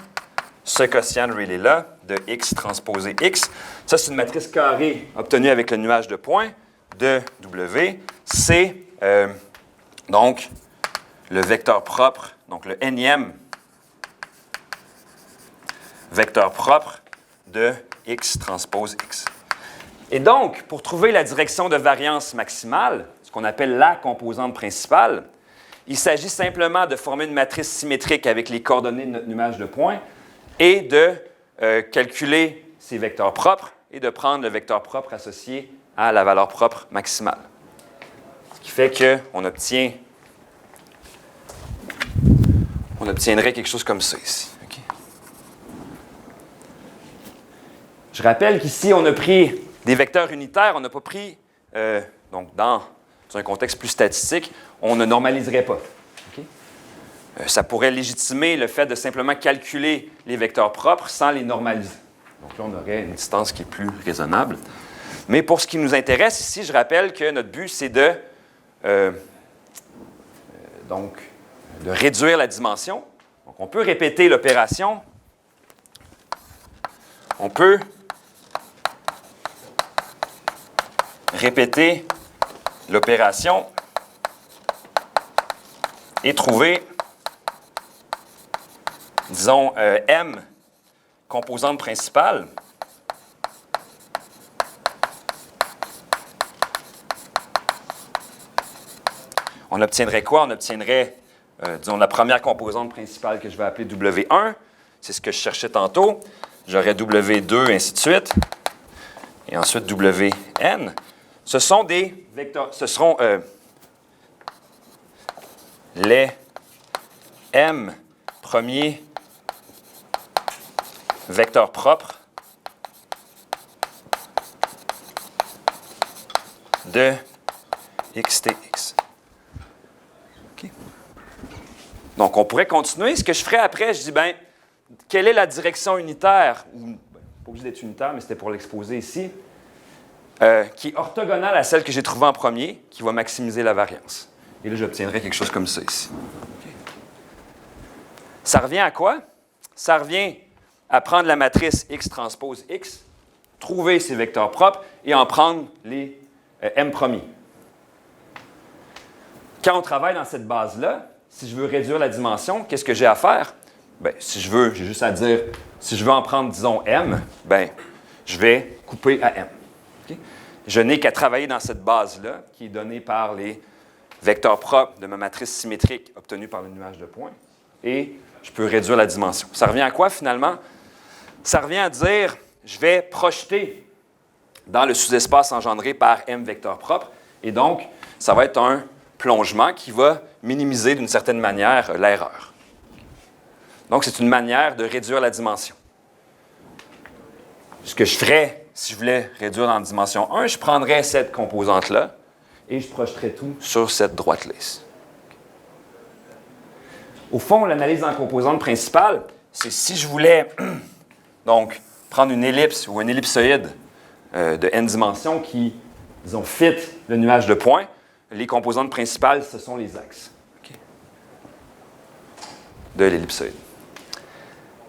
ce quotient de Rayleigh-là, de X transposé X. Ça, c'est une matrice carrée obtenue avec le nuage de points de W. C'est donc le vecteur propre, donc le nème vecteur propre de X transpose X. Et donc, pour trouver la direction de variance maximale, ce qu'on appelle la composante principale, il s'agit simplement de former une matrice symétrique avec les coordonnées de notre nuage de points et de calculer ces vecteurs propres et de prendre le vecteur propre associé à la valeur propre maximale. Ce qui fait qu'on obtiendrait quelque chose comme ça ici. Okay? Je rappelle qu'ici, on a pris des vecteurs unitaires, on n'a pas pris, donc dans un contexte plus statistique, on ne normaliserait pas. Okay? Ça pourrait légitimer le fait de simplement calculer les vecteurs propres sans les normaliser. Donc là, on aurait une distance qui est plus raisonnable. Mais pour ce qui nous intéresse ici, je rappelle que notre but, c'est de réduire la dimension. Donc, on peut répéter l'opération. On peut répéter l'opération et trouver, disons, M, composante principale. On obtiendrait quoi? On obtiendrait, disons, la première composante principale que je vais appeler W1. C'est ce que je cherchais tantôt. J'aurais W2, ainsi de suite. Et ensuite Wn. Ce sont des vecteurs, ce seront les M premiers vecteurs propres de XTX. Okay. Donc, on pourrait continuer. Ce que je ferais après, je dis, bien, quelle est la direction unitaire? Ou, pas obligé d'être unitaire, mais c'était pour l'exposer ici. qui est orthogonale à celle que j'ai trouvée en premier, qui va maximiser la variance. Et là, j'obtiendrai quelque chose comme ça ici. Okay. Ça revient à quoi? Ça revient à prendre la matrice X transpose X, trouver ses vecteurs propres et en prendre les M premiers. Quand on travaille dans cette base-là, si je veux réduire la dimension, qu'est-ce que j'ai à faire? Bien, si je veux, j'ai juste à dire, si je veux en prendre, disons, M, bien, je vais couper à M. Okay? Je n'ai qu'à travailler dans cette base-là, qui est donnée par les vecteurs propres de ma matrice symétrique obtenue par le nuage de points, et je peux réduire la dimension. Ça revient à quoi, finalement? Ça revient à dire, je vais projeter dans le sous-espace engendré par M vecteurs propres, et donc, ça va être un plongement qui va minimiser d'une certaine manière l'erreur. Donc, c'est une manière de réduire la dimension. Ce que je ferais, si je voulais réduire dans la dimension 1, je prendrais cette composante-là et je projeterais tout sur cette droite lisse. Au fond, l'analyse en composante principale, c'est si je voulais donc prendre une ellipse ou un ellipsoïde de n dimensions qui, disons, fit le nuage de points, les composantes principales, ce sont les axes de l'ellipsoïde.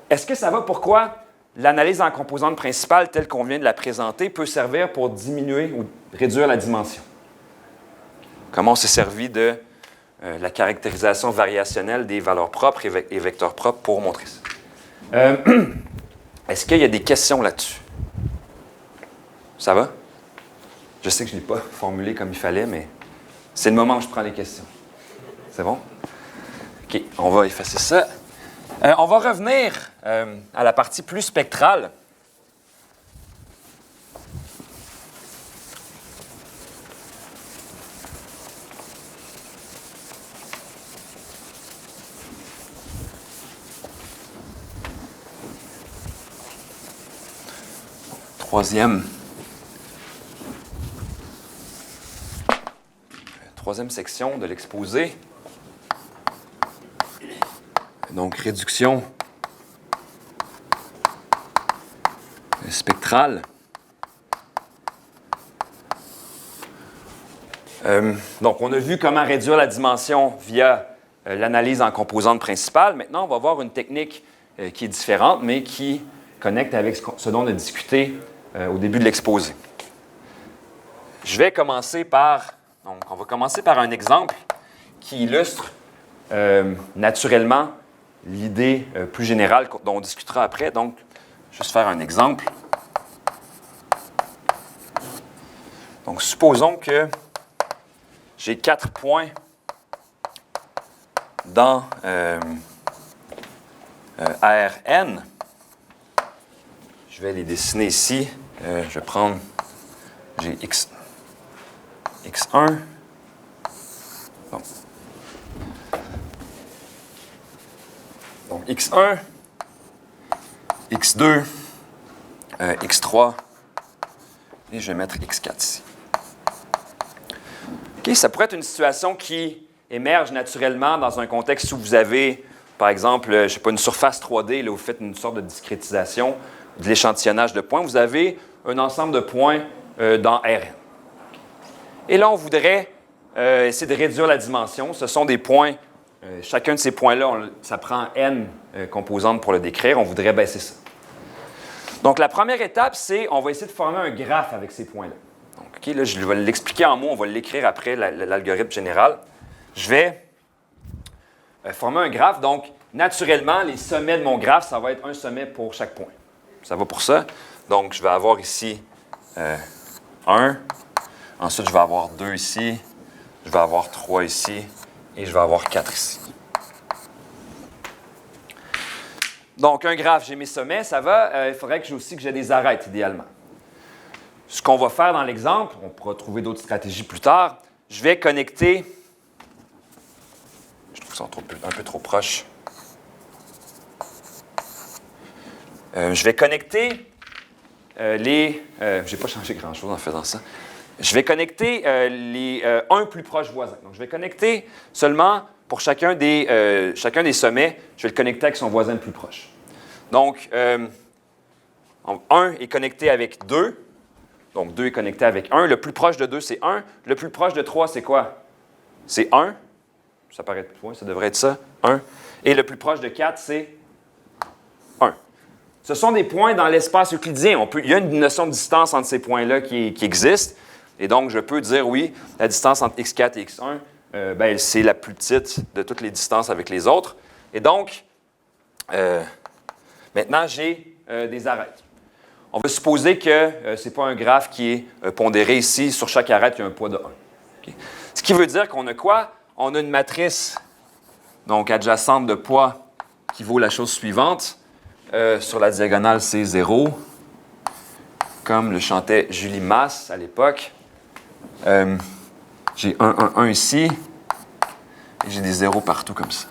Est-ce que ça va? Pourquoi l'analyse en composantes principales, telle qu'on vient de la présenter, peut servir pour diminuer ou réduire la dimension? Comment on s'est servi de la caractérisation variationnelle des valeurs propres et vecteurs propres pour montrer ça? Est-ce qu'il y a des questions là-dessus? Ça va? Je sais que je ne l'ai pas formulé comme il fallait, mais c'est le moment où je prends les questions. C'est bon? OK, on va effacer ça. On va revenir à la partie plus spectrale. Troisième section de l'exposé. Donc, réduction spectrale. Donc, on a vu comment réduire la dimension via l'analyse en composantes principales. Maintenant, on va voir une technique qui est différente, mais qui connecte avec ce dont on a discuté au début de l'exposé. Je vais commencer par... Donc, on va commencer par un exemple qui illustre naturellement l'idée plus générale dont on discutera après. Donc, juste faire un exemple. Donc, supposons que j'ai 4 points dans Rn. Je vais les dessiner ici. Je vais prendre... J'ai X1. Bon. Donc, X1, X2, X3, et je vais mettre X4 ici. OK, ça pourrait être une situation qui émerge naturellement dans un contexte où vous avez, par exemple, je ne sais pas, une surface 3D, là, où vous faites une sorte de discrétisation, de l'échantillonnage de points. Vous avez un ensemble de points dans Rn. Et là, on voudrait essayer de réduire la dimension. Ce sont des points, chacun de ces points-là, ça prend n composantes pour le décrire. On voudrait baisser ça. Donc, la première étape, c'est on va essayer de former un graphe avec ces points-là. Donc, OK, là, je vais l'expliquer en mots, on va l'écrire après l'algorithme général. Je vais former un graphe. Donc, naturellement, les sommets de mon graphe, ça va être un sommet pour chaque point. Ça va pour ça. Donc, je vais avoir ici 1. Ensuite, je vais avoir 2 ici. Je vais avoir 3 ici. Et je vais avoir 4 ici. Donc, un graphe, j'ai mes sommets, ça va. Il faudrait que j'ai des arêtes, idéalement. Ce qu'on va faire dans l'exemple, on pourra trouver d'autres stratégies plus tard, je vais connecter... Je trouve que ça un peu trop proche. Je vais connecter les... je n'ai pas changé grand-chose en faisant ça. Je vais connecter les un plus proche voisin. Donc, je vais connecter seulement pour chacun des sommets, je vais le connecter avec son voisin le plus proche. Donc, 1 est connecté avec 2. Donc, 2 est connecté avec 1. Le plus proche de 2, c'est 1. Le plus proche de 3, c'est quoi? C'est 1. Ça paraît plus loin, ça devrait être ça. 1. Et le plus proche de 4, c'est 1. Ce sont des points dans l'espace euclidien. Il y a une notion de distance entre ces points-là qui existe. Et donc, je peux dire, oui, la distance entre x4 et x1, c'est la plus petite de toutes les distances avec les autres. Et donc, maintenant, j'ai des arêtes. On va supposer que ce n'est pas un graphe qui est pondéré ici. Sur chaque arête, il y a un poids de 1. Okay? Ce qui veut dire qu'on a quoi? On a une matrice donc adjacente de poids qui vaut la chose suivante. Sur la diagonale, c'est 0, comme le chantait Julie Masse à l'époque. J'ai 1, 1, 1 ici, et j'ai des zéros partout comme ça.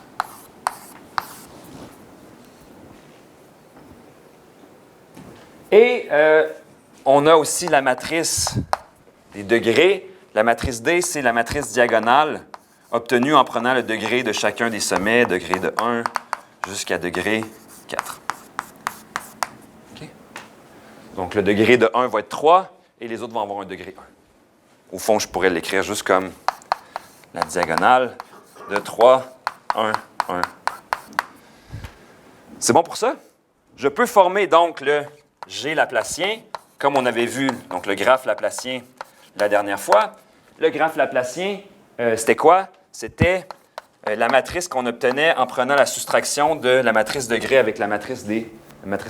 Et on a aussi la matrice des degrés. La matrice D, c'est la matrice diagonale obtenue en prenant le degré de chacun des sommets, degré de 1 jusqu'à degré 4. Okay. Donc, le degré de 1 va être 3 et les autres vont avoir un degré 1. Au fond, je pourrais l'écrire juste comme la diagonale de 3, 1, 1. C'est bon pour ça? Je peux former donc le G laplacien, comme on avait vu donc le graphe laplacien la dernière fois. Le graphe laplacien, c'était quoi? C'était la matrice qu'on obtenait en prenant la soustraction de la matrice degré avec la matrice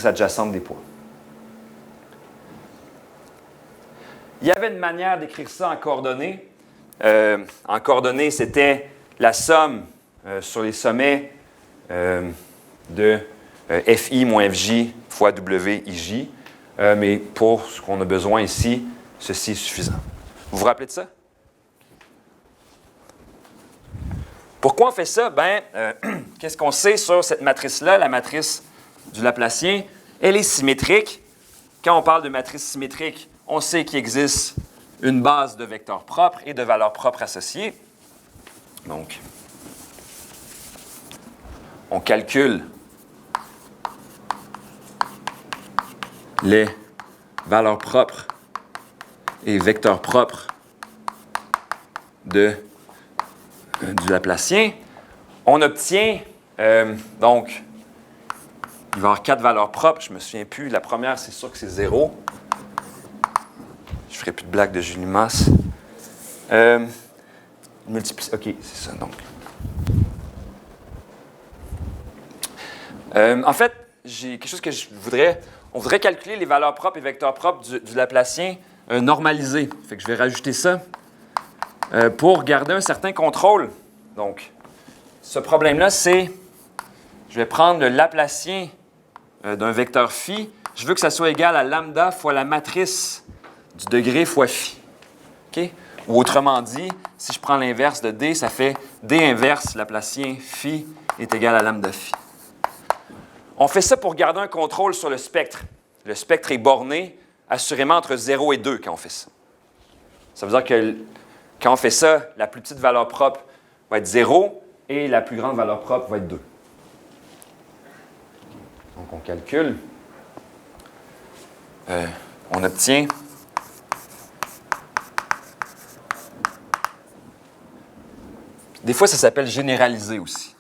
adjacente des poids. Il y avait une manière d'écrire ça en coordonnées. En coordonnées, c'était la somme sur les sommets de FI moins FJ fois WIJ. Mais pour ce qu'on a besoin ici, ceci est suffisant. Vous vous rappelez de ça? Pourquoi on fait ça? Qu'est-ce qu'on sait sur cette matrice-là, la matrice du Laplacien? Elle est symétrique. Quand on parle de matrice symétrique, on sait qu'il existe une base de vecteurs propres et de valeurs propres associées. Donc, on calcule les valeurs propres et vecteurs propres du Laplacien. On obtient, donc, il va y avoir 4 valeurs propres. Je ne me souviens plus. La première, c'est sûr que c'est 0. Je ne ferai plus de blague de Julie Masse. OK, c'est ça, donc. En fait, j'ai quelque chose que je voudrais... On voudrait calculer les valeurs propres et vecteurs propres du Laplacien normalisé. Fait que je vais rajouter ça pour garder un certain contrôle. Donc, ce problème-là, c'est... Je vais prendre le Laplacien d'un vecteur phi. Je veux que ça soit égal à lambda fois la matrice du degré fois phi. OK? Ou autrement dit, si je prends l'inverse de D, ça fait D inverse Laplacien phi est égal à lambda phi. On fait ça pour garder un contrôle sur le spectre. Le spectre est borné assurément entre 0 et 2 quand on fait ça. Ça veut dire que quand on fait ça, la plus petite valeur propre va être 0 et la plus grande valeur propre va être 2. Donc, on calcule. On obtient des fois, ça s'appelle généraliser aussi.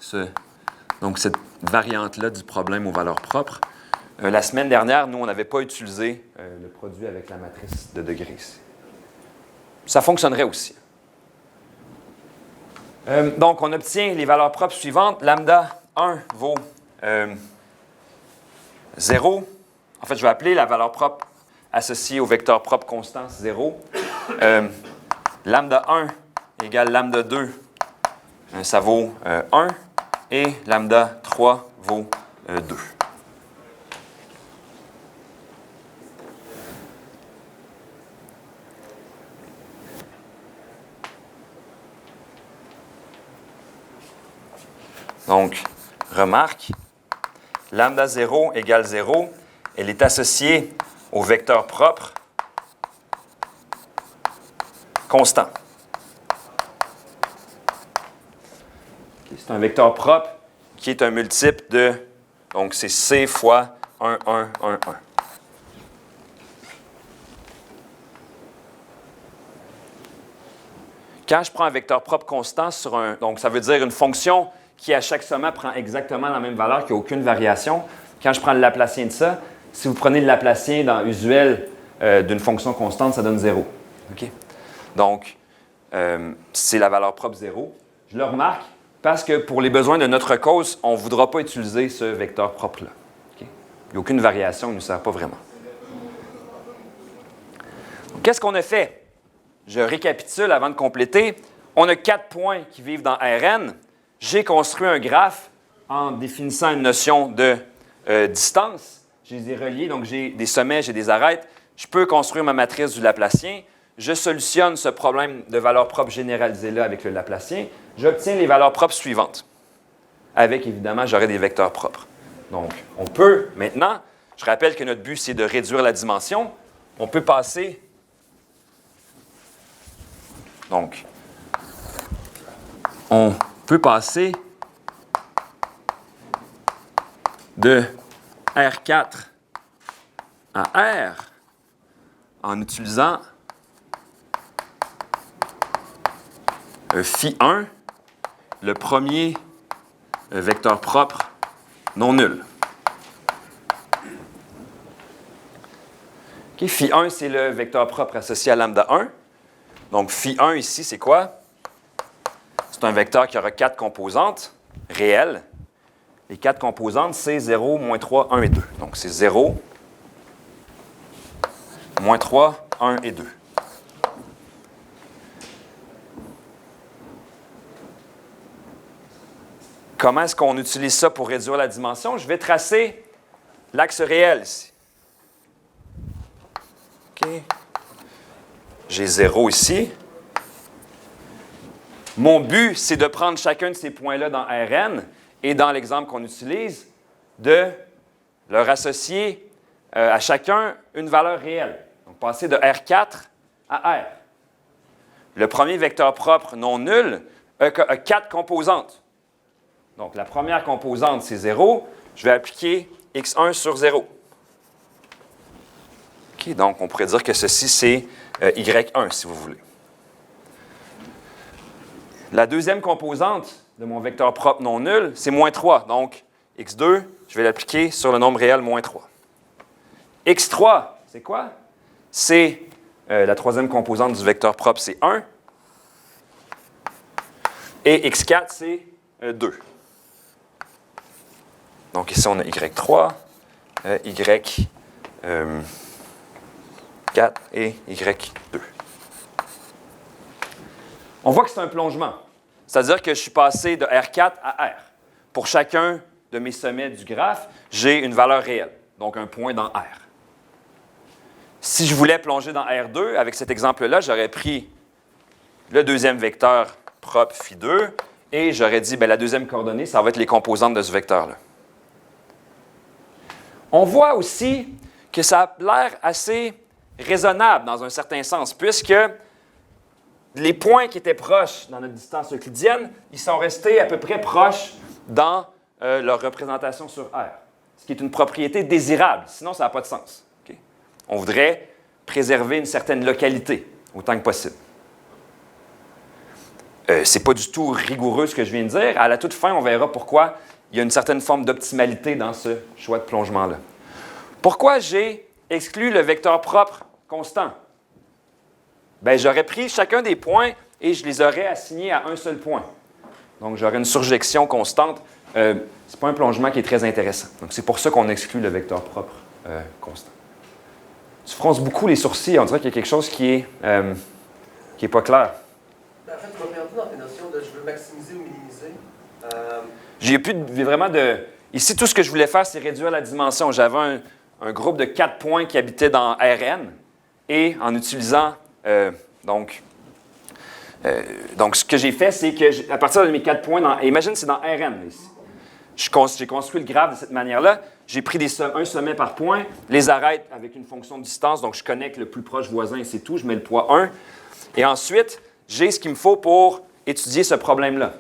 Donc, cette variante-là du problème aux valeurs propres. La semaine dernière, nous, on n'avait pas utilisé le produit avec la matrice de degrés ici. Ça fonctionnerait aussi. Donc, on obtient les valeurs propres suivantes. Lambda 1 vaut 0. En fait, je vais appeler la valeur propre associée au vecteur propre constant 0. Lambda 1 égale lambda 2, ça vaut 1. Et lambda 3 vaut 2. Donc, remarque, lambda 0 égale 0, elle est associée au vecteur propre constant. C'est un vecteur propre qui est un multiple de, donc c'est C fois 1, 1, 1, 1. Quand je prends un vecteur propre constant sur un... Donc, ça veut dire une fonction qui, à chaque sommet, prend exactement la même valeur, qui n'a aucune variation. Quand je prends le Laplacien de ça, si vous prenez le Laplacien dans usuel d'une fonction constante, ça donne 0. OK? Donc, c'est la valeur propre 0. Je le remarque parce que pour les besoins de notre cause, on ne voudra pas utiliser ce vecteur propre-là. Okay? Il n'y a aucune variation, il ne nous sert pas vraiment. Qu'est-ce qu'on a fait? Je récapitule avant de compléter. On a 4 points qui vivent dans Rn. J'ai construit un graphe en définissant une notion de distance. Je les ai reliés, donc j'ai des sommets, j'ai des arêtes. Je peux construire ma matrice du Laplacien. Je solutionne ce problème de valeur propre généralisée-là avec le Laplacien. J'obtiens les valeurs propres suivantes. Avec, évidemment, j'aurai des vecteurs propres. Donc, on peut maintenant, je rappelle que notre but, c'est de réduire la dimension. On peut passer... Donc, on peut passer de R4 à R en utilisant phi1, le premier vecteur propre non nul. Okay, phi1, c'est le vecteur propre associé à lambda 1. Donc, phi1 ici, c'est quoi? C'est un vecteur qui aura 4 composantes réelles. Les 4 composantes, c'est 0, moins 3, 1 et 2. Donc, c'est 0, moins 3, 1 et 2. Comment est-ce qu'on utilise ça pour réduire la dimension? Je vais tracer l'axe réel ici. OK. J'ai 0 ici. Mon but, c'est de prendre chacun de ces points-là dans Rn et dans l'exemple qu'on utilise, de leur associer à chacun une valeur réelle. Donc, passer de R4 à R. Le premier vecteur propre non nul a 4 composantes. Donc, la première composante, c'est 0. Je vais appliquer x1 sur 0. OK, donc, on pourrait dire que ceci, c'est y1, si vous voulez. La deuxième composante de mon vecteur propre non nul, c'est moins 3. Donc, x2, je vais l'appliquer sur le nombre réel moins 3. x3, c'est quoi? C'est la troisième composante du vecteur propre, c'est 1. Et x4, c'est 2. Donc, ici, on a y3, y4 et y2. On voit que c'est un plongement. C'est-à-dire que je suis passé de R4 à R. Pour chacun de mes sommets du graphe, j'ai une valeur réelle, donc un point dans R. Si je voulais plonger dans R2, avec cet exemple-là, j'aurais pris le deuxième vecteur propre phi2 et j'aurais dit, bien, la deuxième coordonnée, ça va être les composantes de ce vecteur-là. On voit aussi que ça a l'air assez raisonnable dans un certain sens, puisque les points qui étaient proches dans notre distance euclidienne, ils sont restés à peu près proches dans leur représentation sur R, ce qui est une propriété désirable, sinon ça n'a pas de sens. Okay? On voudrait préserver une certaine localité autant que possible. Ce n'est pas du tout rigoureux ce que je viens de dire. À la toute fin, on verra pourquoi il y a une certaine forme d'optimalité dans ce choix de plongement-là. Pourquoi j'ai exclu le vecteur propre constant? Bien, j'aurais pris chacun des points et je les aurais assignés à un seul point. Donc, j'aurais une surjection constante. Ce n'est pas un plongement qui est très intéressant. Donc, c'est pour ça qu'on exclut le vecteur propre constant. Tu fronces beaucoup les sourcils. On dirait qu'il y a quelque chose qui est pas clair. En fait, tu m'as perdu dans tes notions de je veux maximiser ou minimiser. J'ai plus vraiment de... Ici, tout ce que je voulais faire, c'est réduire la dimension. J'avais un groupe de 4 points qui habitaient dans Rn et en utilisant... Donc, ce que j'ai fait, c'est que à partir de mes 4 points, imagine c'est dans Rn, là, ici. J'ai construit le graphe de cette manière-là. J'ai pris un sommet par point, les arêtes avec une fonction de distance, donc je connecte le plus proche voisin et c'est tout, je mets le poids 1. Et ensuite, j'ai ce qu'il me faut pour étudier ce problème-là.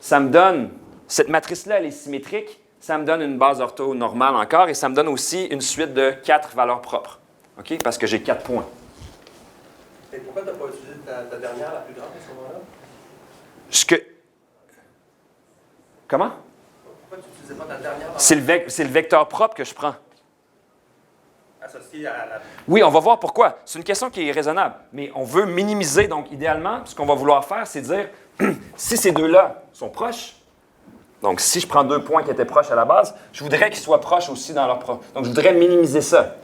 Ça me donne, cette matrice-là, elle est symétrique, ça me donne une base ortho normale encore et ça me donne aussi une suite de 4 valeurs propres, OK? Parce que j'ai 4 points. Et pourquoi tu n'as pas utilisé ta dernière, la plus grande à ce moment-là? Comment? Pourquoi tu n'utilisais pas ta dernière? C'est le vecteur propre que je prends. Associé à la... Oui, on va voir pourquoi. C'est une question qui est raisonnable, mais on veut minimiser. Donc, idéalement, ce qu'on va vouloir faire, c'est dire, si ces deux-là sont proches, donc si je prends 2 points qui étaient proches à la base, je voudrais qu'ils soient proches aussi dans leur propre. Donc, je voudrais minimiser ça.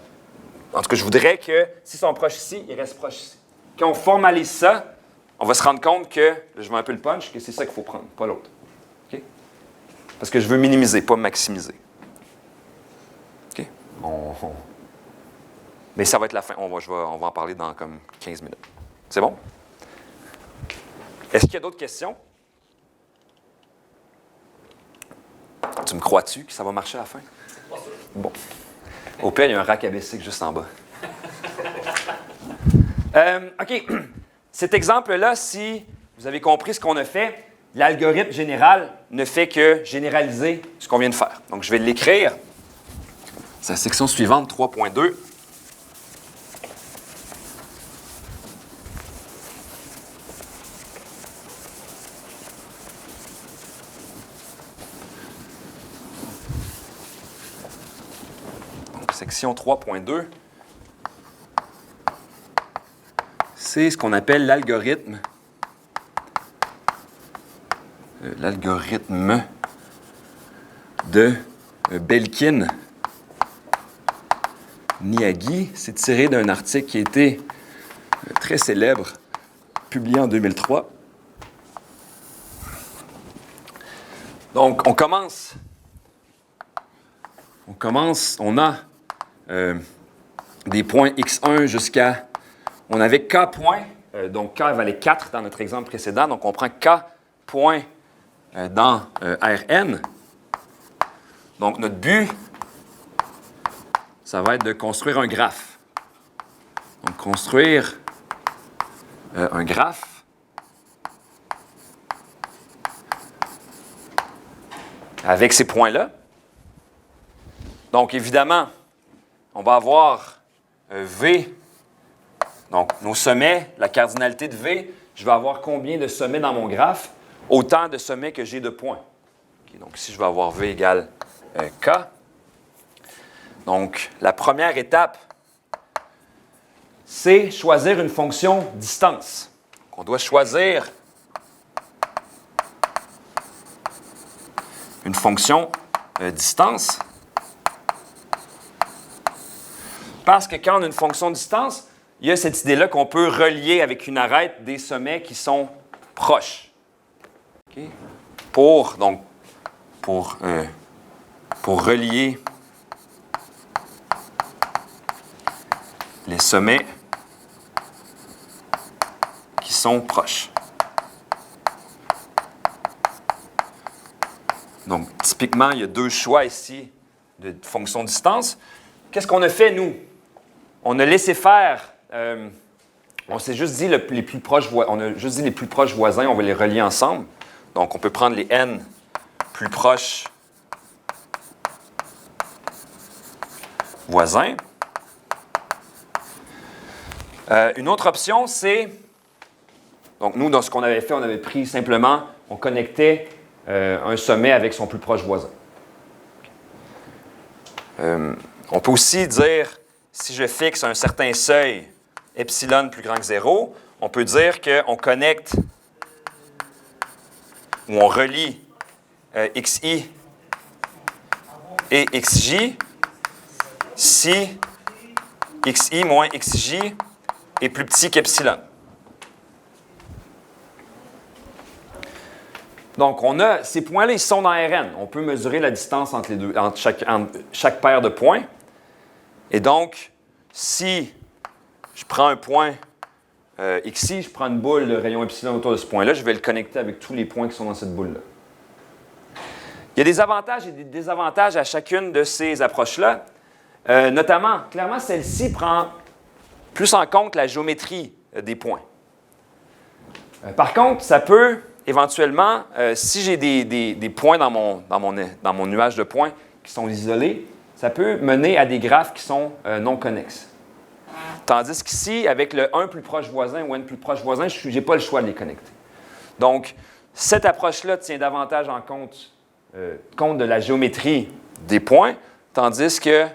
En tout cas, je voudrais que, s'ils sont proches ici, ils restent proches ici. Quand on formalise ça, on va se rendre compte que, là, je mets un peu le punch, que c'est ça qu'il faut prendre, pas l'autre. OK? Parce que je veux minimiser, pas maximiser. OK? Mais ça va être la fin. On va en parler dans comme 15 minutes. C'est bon? Est-ce qu'il y a d'autres questions? Tu me crois-tu que ça va marcher à la fin? Bon. Au pire, il y a un rack abécique juste en bas. OK. Cet exemple-là, si vous avez compris ce qu'on a fait, l'algorithme général ne fait que généraliser ce qu'on vient de faire. Donc, je vais l'écrire. C'est la section suivante, 3.2. Section 3.2, c'est ce qu'on appelle l'algorithme. L'algorithme de Belkin-Niagi. C'est tiré d'un article qui a été très célèbre, publié en 2003. Donc, on commence. On a des points x1 jusqu'à... On avait k points, donc k valait 4 dans notre exemple précédent, donc on prend k points dans Rn. Donc notre but, ça va être de construire un graphe. Donc construire un graphe avec ces points-là. Donc évidemment, on va avoir V, donc nos sommets, la cardinalité de V. Je vais avoir combien de sommets dans mon graphe? Autant de sommets que j'ai de points. Okay, donc ici, je vais avoir V égale K. Donc, la première étape, c'est choisir une fonction distance. Donc, on doit choisir une fonction distance. Parce que quand on a une fonction de distance, il y a cette idée-là qu'on peut relier avec une arête des sommets qui sont proches. Okay? Pour relier les sommets qui sont proches. Donc, typiquement, il y a 2 choix ici de fonction de distance. Qu'est-ce qu'on a fait, nous? On a laissé faire, on s'est juste dit les plus proches voisins, on va les relier ensemble. Donc, on peut prendre les n plus proches voisins. Une autre option, c'est, donc nous, dans ce qu'on avait fait, on avait pris simplement, on connectait un sommet avec son plus proche voisin. On peut aussi dire, si je fixe un certain seuil epsilon plus grand que 0, on peut dire qu'on connecte ou on relie xi et xj si xi moins xj est plus petit qu'epsilon. Donc, on a ces points-là, ils sont dans Rn. On peut mesurer la distance entre les deux, entre chaque paire de points. Et donc, si je prends un point xi, je prends une boule de rayon epsilon autour de ce point-là, je vais le connecter avec tous les points qui sont dans cette boule-là. Il y a des avantages et des désavantages à chacune de ces approches-là. Notamment, clairement, celle-ci prend plus en compte la géométrie des points. Par contre, ça peut éventuellement, si j'ai des points dans mon nuage de points qui sont isolés, ça peut mener à des graphes qui sont non connexes. Tandis qu'ici, avec le 1 plus proche voisin ou n plus proche voisin, je n'ai pas le choix de les connecter. Donc, cette approche-là tient davantage en compte de la géométrie des points, tandis que,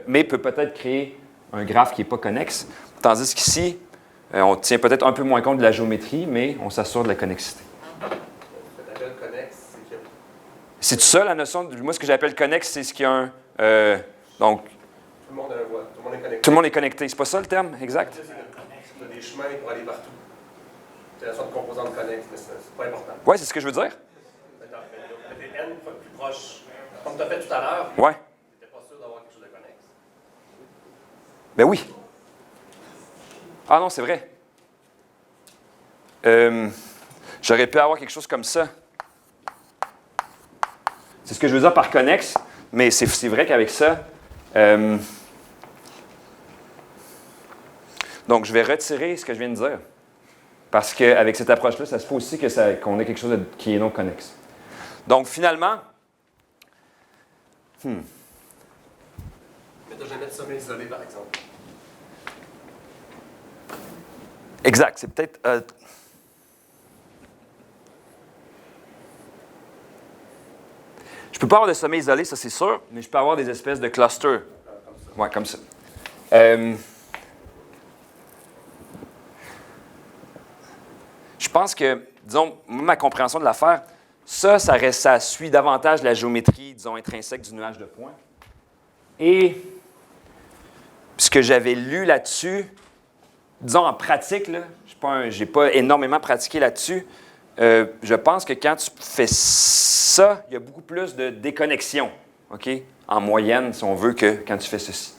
mais peut peut-être créer un graphe qui n'est pas connexe, tandis qu'ici, on tient peut-être un peu moins compte de la géométrie, mais on s'assure de la connexité. Ce que tu appelles connexe, c'est que. C'est ça la notion? Moi, ce que j'appelle connexe, c'est ce qu'il y a un. Donc, Tout le monde a la voie, tout le monde est connecté. tout le monde est connecté. C'est pas ça le terme exact? Tu as des chemins pour aller partout. C'est la sorte de composante connexe, mais c'est pas important. Oui, c'est ce que je veux dire. Attends, mais des n fois plus proches. Comme tu as fait tout à l'heure, Oui. tu n'étais pas sûr d'avoir quelque chose de connexe. Ben oui. Ah non, c'est vrai. J'aurais pu avoir quelque chose comme ça. C'est ce que je veux dire par connexe, mais c'est vrai qu'avec ça. Donc, je vais retirer ce que je viens de dire. Parce qu'avec cette approche-là, ça se peut aussi qu'on ait quelque chose qui est non connexe. Donc, finalement. Mais tu n'as jamais de sommet isolé, par exemple. Exact. C'est peut-être. Je ne peux pas avoir de sommet isolé, ça c'est sûr, mais je peux avoir des espèces de clusters. Oui, comme ça. Je pense que, disons, ma compréhension de l'affaire, ça suit davantage la géométrie, disons, intrinsèque du nuage de points. Et ce que j'avais lu là-dessus, disons en pratique, là, je n'ai pas énormément pratiqué là-dessus, je pense que quand tu fais ça, il y a beaucoup plus de déconnexion, OK? En moyenne, si on veut, que quand tu fais ceci.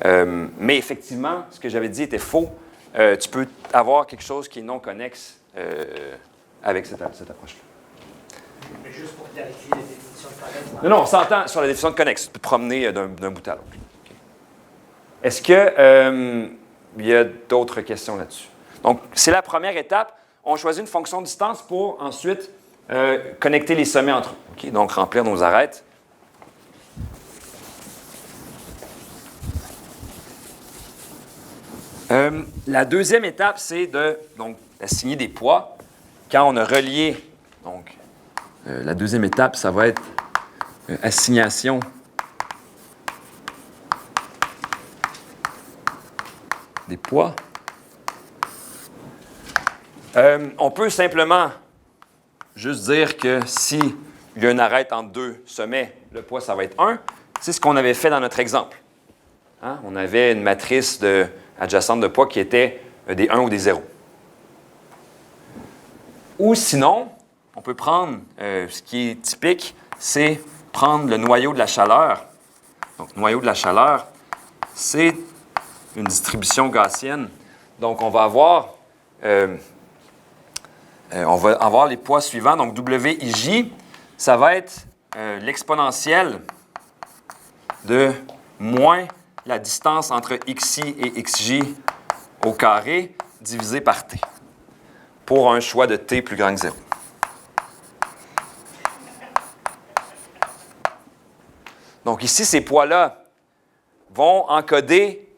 Mais effectivement, ce que j'avais dit était faux. Tu peux avoir quelque chose qui est non connexe avec cette approche-là. Mais juste pour clarifier la définition de connexe. Non, on s'entend sur la définition de connexe. Tu peux te promener d'un bout à l'autre. Okay. Est-ce qu'il y a d'autres questions là-dessus? Donc, c'est la première étape. On choisit une fonction de distance pour ensuite connecter les sommets entre eux. Okay? Donc, remplir nos arêtes. La deuxième étape, c'est d'assigner des poids. Quand on a relié, donc, la deuxième étape, ça va être assignation des poids. On peut simplement juste dire que s'il y a une arête entre deux sommets, le poids, ça va être 1. C'est ce qu'on avait fait dans notre exemple. Hein? On avait une matrice adjacente de poids qui était des 1 ou des 0. Ou sinon, on peut prendre, ce qui est typique, c'est prendre le noyau de la chaleur. Donc, noyau de la chaleur, c'est une distribution gaussienne. Donc, on va avoir les poids suivants. Donc, WIJ, ça va être l'exponentielle de moins la distance entre XI et XJ au carré divisé par T pour un choix de T plus grand que 0. Donc ici, ces poids-là vont encoder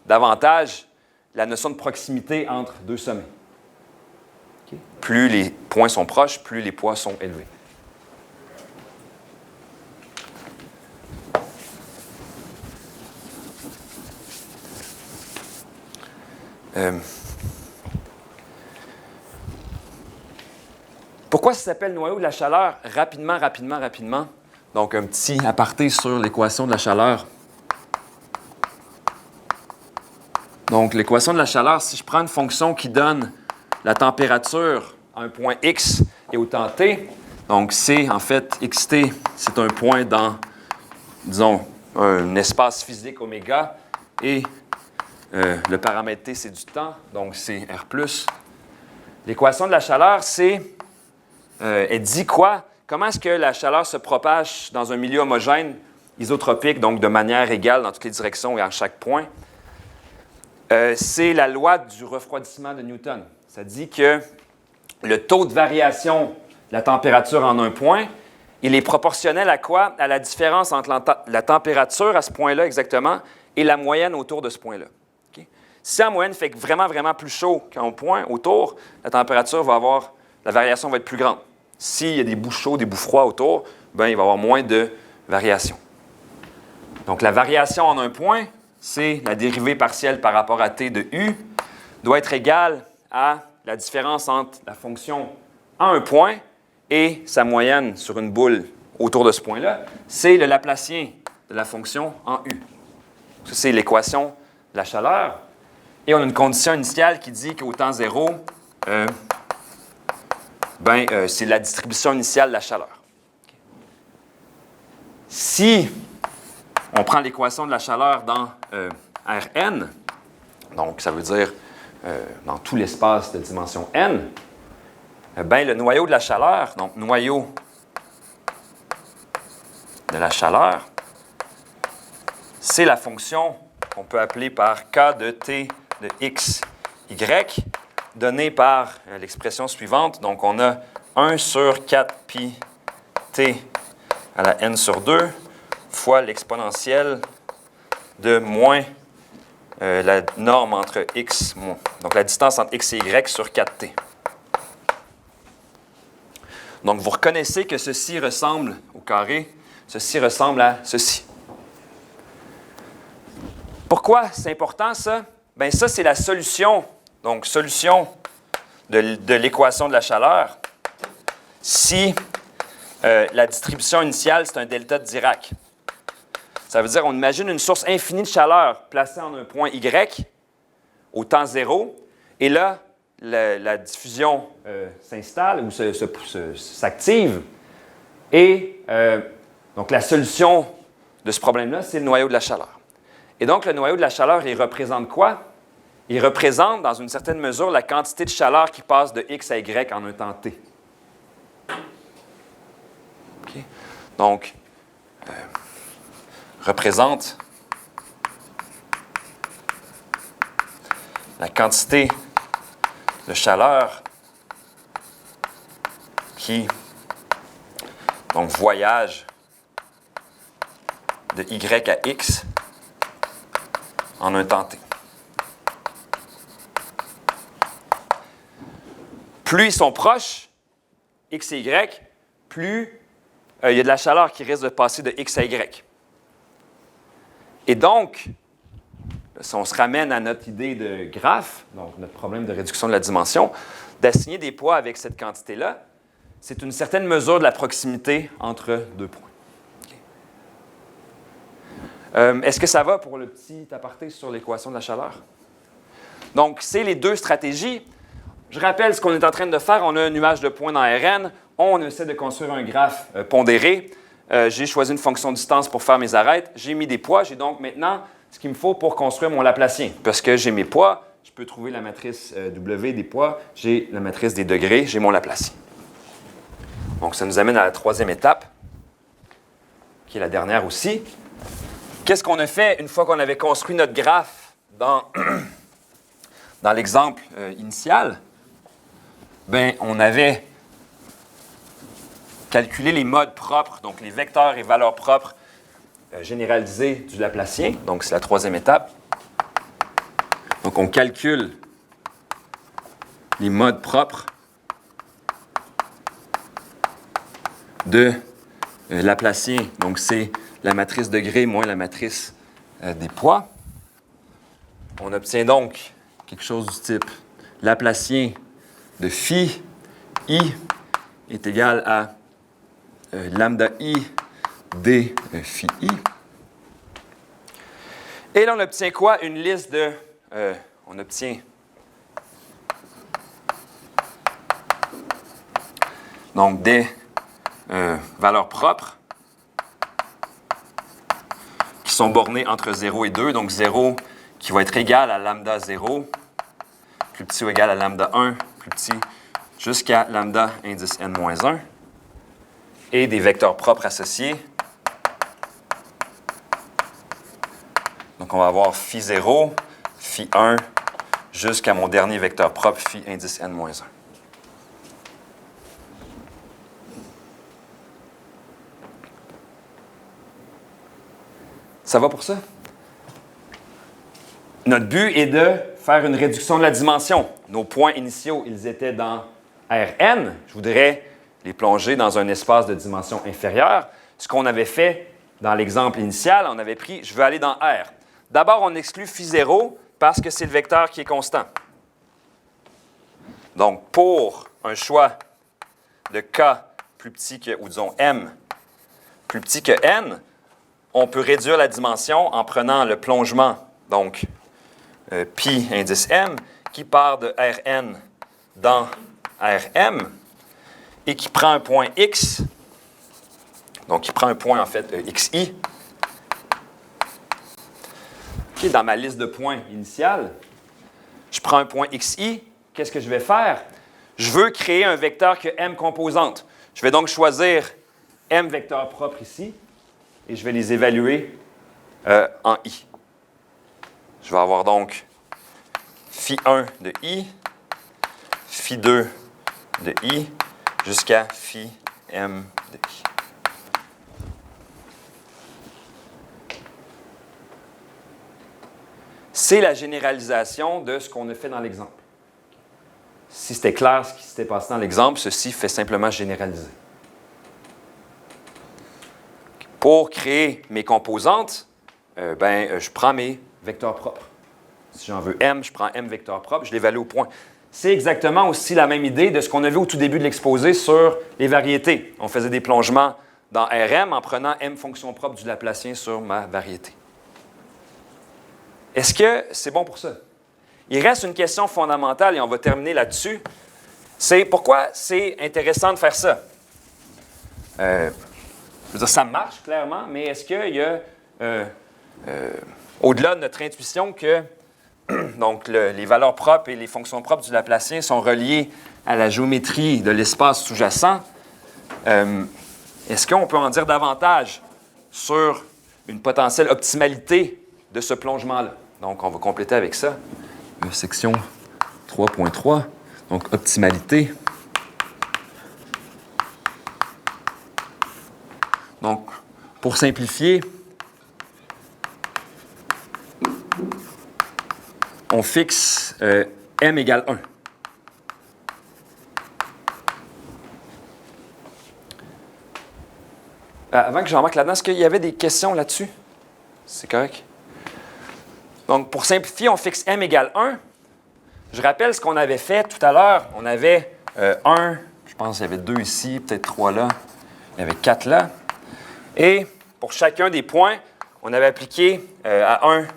davantage la notion de proximité entre deux sommets. Okay. Plus les points sont proches, plus les poids sont élevés. Pourquoi ça s'appelle noyau de la chaleur? Rapidement. Donc, un petit aparté sur l'équation de la chaleur. Donc, l'équation de la chaleur, si je prends une fonction qui donne la température à un point X et au temps T, donc C, en fait, XT, c'est un point dans, disons, un espace physique oméga, et le paramètre T, c'est du temps, donc c'est R+. L'équation de la chaleur, elle dit quoi? Comment est-ce que la chaleur se propage dans un milieu homogène, isotropique, donc de manière égale dans toutes les directions et à chaque point? C'est la loi du refroidissement de Newton. Ça dit que le taux de variation de la température en un point il est proportionnel à quoi? À la différence entre la température à ce point-là exactement et la moyenne autour de ce point-là. Okay? Si la moyenne fait vraiment, vraiment plus chaud qu'un point autour, la température la variation va être plus grande. S'il y a des bouts chauds, des bouts froids autour, bien, il va y avoir moins de variation. Donc, la variation en un point, c'est la dérivée partielle par rapport à t de u, doit être égale à la différence entre la fonction à un point et sa moyenne sur une boule autour de ce point-là. C'est le Laplacien de la fonction en u. Ça, c'est l'équation de la chaleur. Et on a une condition initiale qui dit qu'au temps zéro, c'est la distribution initiale de la chaleur. Si on prend l'équation de la chaleur dans Rn, donc ça veut dire dans tout l'espace de dimension n, le noyau de la chaleur, donc noyau de la chaleur, c'est la fonction qu'on peut appeler par k de t de x, y, donnée par l'expression suivante. Donc, on a 1 sur 4 pi t à la n sur 2 fois l'exponentielle de moins la norme entre x, donc la distance entre x et y sur 4t. Donc, vous reconnaissez que ceci ressemble au carré, ceci ressemble à ceci. Pourquoi c'est important, ça? Bien, ça, c'est la solution. Donc, solution de l'équation de la chaleur si la distribution initiale, c'est un delta de Dirac. Ça veut dire qu'on imagine une source infinie de chaleur placée en un point Y au temps zéro, et là, la diffusion s'installe ou s'active. Et donc, la solution de ce problème-là, c'est le noyau de la chaleur. Et donc, le noyau de la chaleur, il représente quoi? Il représente, dans une certaine mesure, la quantité de chaleur qui passe de x à y en un temps t. Okay. Donc, représente la quantité de chaleur qui donc voyage de y à x en un temps t. Plus ils sont proches, x et y, plus il y a de la chaleur qui risque de passer de x à y. Et donc, si on se ramène à notre idée de graphe, donc notre problème de réduction de la dimension, d'assigner des poids avec cette quantité-là, c'est une certaine mesure de la proximité entre deux points. Okay. Est-ce que ça va pour le petit aparté sur l'équation de la chaleur? Donc, c'est les deux stratégies. Je rappelle ce qu'on est en train de faire. On a un nuage de points dans Rn. On essaie de construire un graphe pondéré. J'ai choisi une fonction de distance pour faire mes arêtes. J'ai mis des poids. J'ai donc maintenant ce qu'il me faut pour construire mon Laplacien. Parce que j'ai mes poids, je peux trouver la matrice W des poids. J'ai la matrice des degrés. J'ai mon Laplacien. Donc, ça nous amène à la troisième étape, qui est la dernière aussi. Qu'est-ce qu'on a fait une fois qu'on avait construit notre graphe dans l'exemple initial? Bien, on avait calculé les modes propres, donc les vecteurs et valeurs propres généralisés du Laplacien. Donc, c'est la troisième étape. Donc, on calcule les modes propres de Laplacien. Donc, c'est la matrice degrés moins la matrice des poids. On obtient donc quelque chose du type Laplacien de phi i est égal à lambda i d phi i. Et là, on obtient quoi? Une liste de... on obtient... donc des valeurs propres qui sont bornées entre 0 et 2. Donc 0 qui va être égal à lambda 0, plus petit ou égal à lambda 1, plus petit, jusqu'à lambda indice n-1. Et des vecteurs propres associés. Donc, on va avoir phi 0, phi 1, jusqu'à mon dernier vecteur propre, phi indice n-1. Ça va pour ça? Notre but est de faire une réduction de la dimension. Nos points initiaux, ils étaient dans Rn. Je voudrais les plonger dans un espace de dimension inférieure. Ce qu'on avait fait dans l'exemple initial, on avait pris, je veux aller dans R. D'abord, on exclut phi0 parce que c'est le vecteur qui est constant. Donc, pour un choix de K plus petit que, ou disons M plus petit que N, on peut réduire la dimension en prenant le plongement, donc pi indice M, qui part de Rn dans Rm et qui prend un point x, donc qui prend un point en fait xi, qui est dans ma liste de points initiale. Je prends un point xi, qu'est-ce que je vais faire? Je veux créer un vecteur qui a m composantes. Je vais donc choisir m vecteurs propres ici et je vais les évaluer en i. Je vais avoir donc phi1 de i, phi2 de i, jusqu'à phi m de i. C'est la généralisation de ce qu'on a fait dans l'exemple. Si c'était clair ce qui s'était passé dans l'exemple, ceci fait simplement généraliser. Pour créer mes composantes, je prends mes vecteurs propres. Si j'en veux m, je prends m vecteurs propres, je l'évalue au point. C'est exactement aussi la même idée de ce qu'on a vu au tout début de l'exposé sur les variétés. On faisait des plongements dans Rm en prenant m fonction propre du Laplacien sur ma variété. Est-ce que c'est bon pour ça? Il reste une question fondamentale et on va terminer là-dessus. C'est pourquoi c'est intéressant de faire ça? Je veux dire, ça marche clairement, mais est-ce qu'il y a, au-delà de notre intuition, que donc, les valeurs propres et les fonctions propres du Laplacien sont reliées à la géométrie de l'espace sous-jacent, est-ce qu'on peut en dire davantage sur une potentielle optimalité de ce plongement-là? Donc, on va compléter avec ça. Section 3.3, donc optimalité. Donc, pour simplifier, on fixe m égale 1. Avant que j'embarque là-dedans, est-ce qu'il y avait des questions là-dessus? C'est correct? Donc, pour simplifier, on fixe m égale 1. Je rappelle ce qu'on avait fait tout à l'heure. On avait 1, je pense qu'il y avait 2 ici, peut-être 3 là. Il y avait 4 là. Et pour chacun des points, on avait appliqué à 1,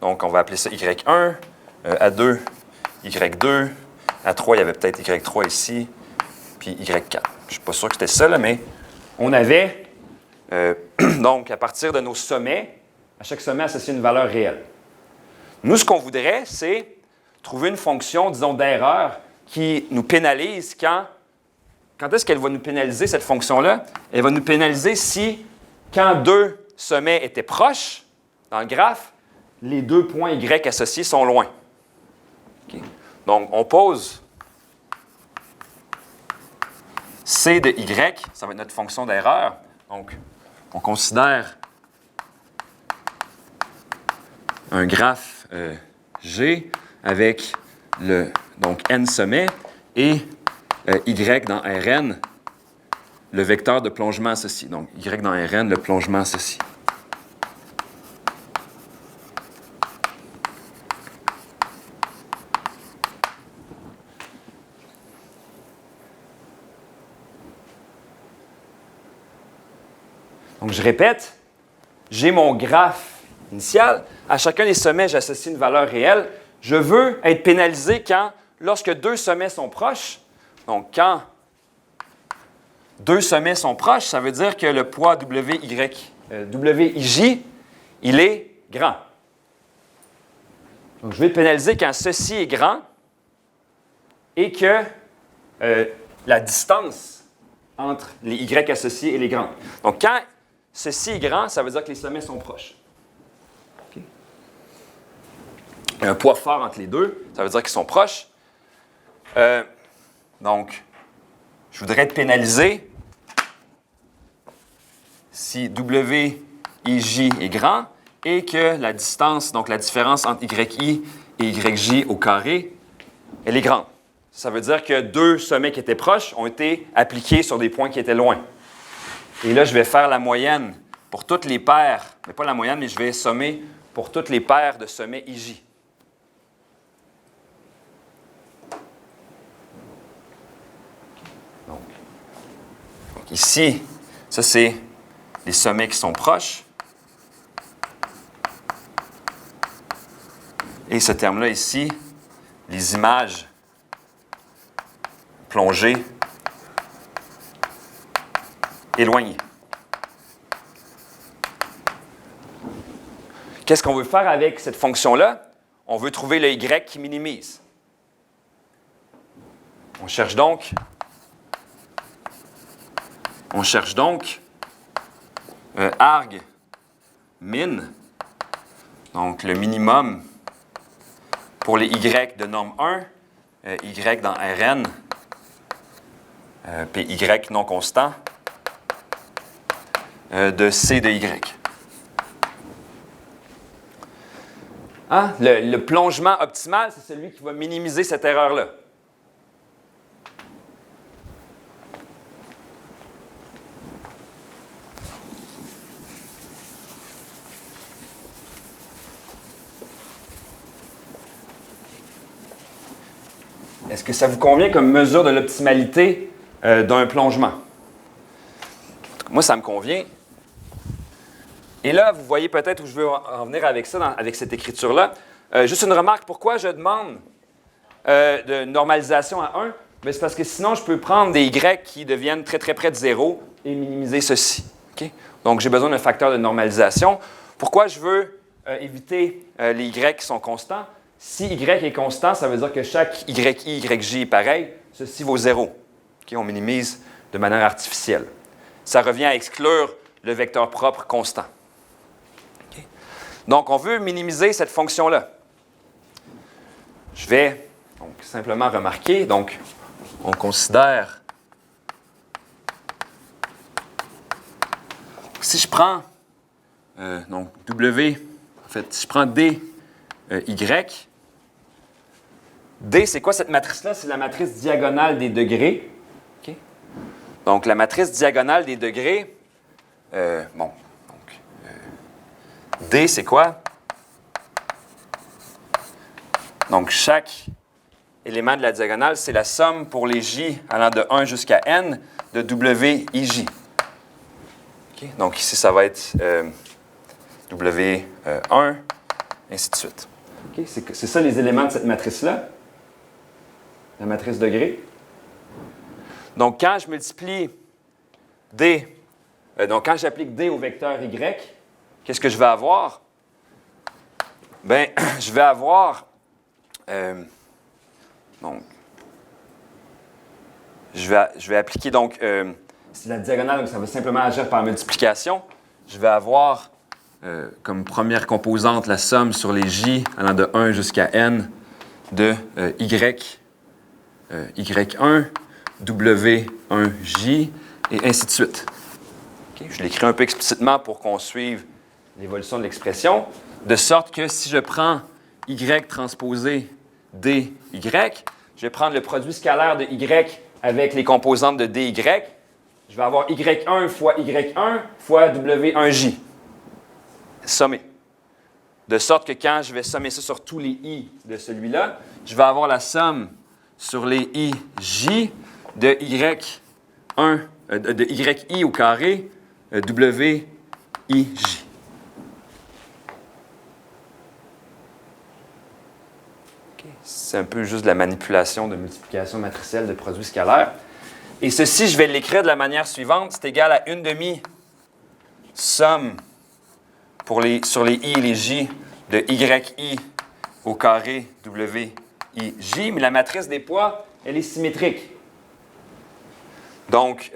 donc on va appeler ça y1, à 2, y2, à 3, il y avait peut-être y3 ici, puis y4. Je ne suis pas sûr que c'était ça, là, mais on avait, donc à partir de nos sommets, à chaque sommet associé une valeur réelle. Nous, ce qu'on voudrait, c'est trouver une fonction, disons, d'erreur qui nous pénalise quand est-ce qu'elle va nous pénaliser, cette fonction-là? Elle va nous pénaliser si, quand deux sommets étaient proches dans le graphe, les deux points Y associés sont loin. Okay. Donc, on pose C de Y, ça va être notre fonction d'erreur. Donc, on considère un graphe G avec donc n sommets et Y dans Rn, le vecteur de plongement associé. Donc, Y dans Rn, le plongement associé. Donc, je répète, j'ai mon graphe initial. À chacun des sommets, j'associe une valeur réelle. Je veux être pénalisé lorsque deux sommets sont proches. Donc, quand deux sommets sont proches, ça veut dire que le poids WJ, il est grand. Donc, je vais être pénalisé quand ceci est grand et que la distance entre les Y associés et les grands. Donc, quand ceci est grand, ça veut dire que les sommets sont proches. Okay. Un poids fort entre les deux, ça veut dire qu'ils sont proches. Donc, je voudrais être pénalisé si WY IJ est grand et que la distance, donc la différence entre YI et YJ au carré, elle est grande. Ça veut dire que deux sommets qui étaient proches ont été appliqués sur des points qui étaient loin. Et là, je vais faire la moyenne pour toutes les paires, mais pas la moyenne, mais je vais sommer pour toutes les paires de sommets IJ. Donc ici, ça c'est les sommets qui sont proches. Et ce terme-là ici, les images plongées éloignées. Qu'est-ce qu'on veut faire avec cette fonction-là? On veut trouver le Y qui minimise. On cherche donc arg min, donc le minimum pour les Y de norme 1, Y dans Rn, puis Y non constant, de C de Y. Hein? Le plongement optimal, c'est celui qui va minimiser cette erreur-là. Est-ce que ça vous convient comme mesure de l'optimalité d'un plongement? Moi, ça me convient. Et là, vous voyez peut-être où je veux en venir avec ça, avec cette écriture-là. Juste une remarque, pourquoi je demande de normalisation à 1? Bien, c'est parce que sinon, je peux prendre des Y qui deviennent très, très près de 0 et minimiser ceci. Okay? Donc, j'ai besoin d'un facteur de normalisation. Pourquoi je veux éviter les Y qui sont constants? Si Y est constant, ça veut dire que chaque YI, YJ est pareil. Ceci vaut 0. Okay? On minimise de manière artificielle. Ça revient à exclure le vecteur propre constant. Okay? Donc, on veut minimiser cette fonction-là. Je vais donc simplement remarquer, donc, on considère, si je prends, donc W, en fait, si je prends D, Y, D, c'est quoi cette matrice-là? C'est la matrice diagonale des degrés. Okay? Donc, la matrice diagonale des degrés, D, c'est quoi? Donc, chaque élément de la diagonale, c'est la somme pour les J allant de 1 jusqu'à N de WIJ. Okay? Donc, ici, ça va être W1, ainsi de suite. Okay? C'est ça les éléments de cette matrice-là, la matrice degré. Donc, quand je multiplie D, donc quand j'applique D au vecteur Y, qu'est-ce que je vais avoir? Bien, je vais avoir, donc, je vais appliquer, donc, c'est la diagonale, donc ça va simplement agir par multiplication. Je vais avoir comme première composante la somme sur les J allant de 1 jusqu'à N de Y1, W1J, et ainsi de suite. Okay? Je l'écris un peu explicitement pour qu'on suive l'évolution de l'expression, de sorte que si je prends Y transposé DY, je vais prendre le produit scalaire de Y avec les composantes de DY. Je vais avoir Y1 fois Y1 fois W1J. Sommé. De sorte que quand je vais sommer ça sur tous les I de celui-là, je vais avoir la somme sur les IJ de Y1, de YI au carré, WIJ. Okay. C'est un peu juste de la manipulation de multiplication matricielle de produits scalaires. Et ceci, je vais l'écrire de la manière suivante. C'est égal à 1/2 somme sur les I et les J de YI au carré WIJ. Mais la matrice des poids, elle est symétrique. Donc,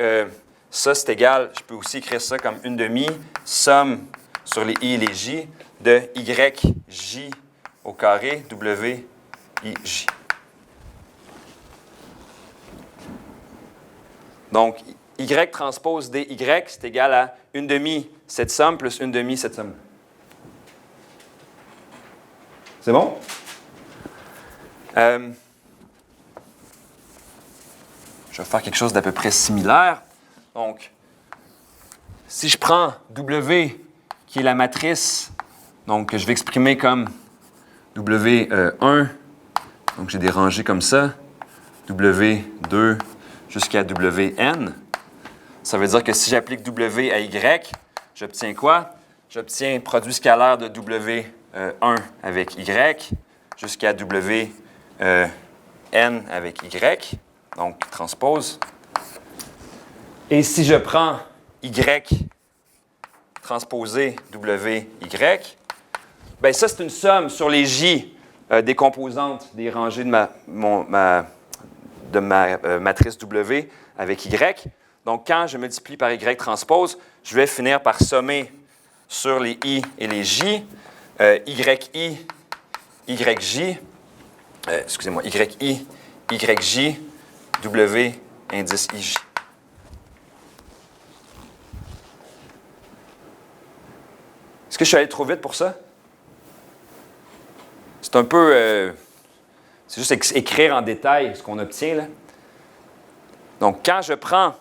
ça, c'est égal, je peux aussi écrire ça comme 1/2 somme sur les I et les J de YJ au carré WIJ. Donc, Y transpose dy, c'est égal à 1 demi cette somme plus 1 demi cette somme. C'est bon? Je vais faire quelque chose d'à peu près similaire. Donc, si je prends W, qui est la matrice, donc que je vais exprimer comme W1, donc j'ai des rangées comme ça, W2 jusqu'à Wn. Ça veut dire que si j'applique W à Y, j'obtiens quoi? J'obtiens produit scalaire de W1 avec Y jusqu'à Wn avec Y, donc transpose. Et si je prends Y transposé WY, bien ça, c'est une somme sur les J des composantes des rangées de ma matrice W avec Y. Donc, quand je multiplie par Y transpose, je vais finir par sommer sur les I et les J, YI, YJ, excusez-moi, YI, YJ, W indice IJ. Est-ce que je suis allé trop vite pour ça? C'est un peu... c'est juste écrire en détail ce qu'on obtient, là. Donc, quand je prends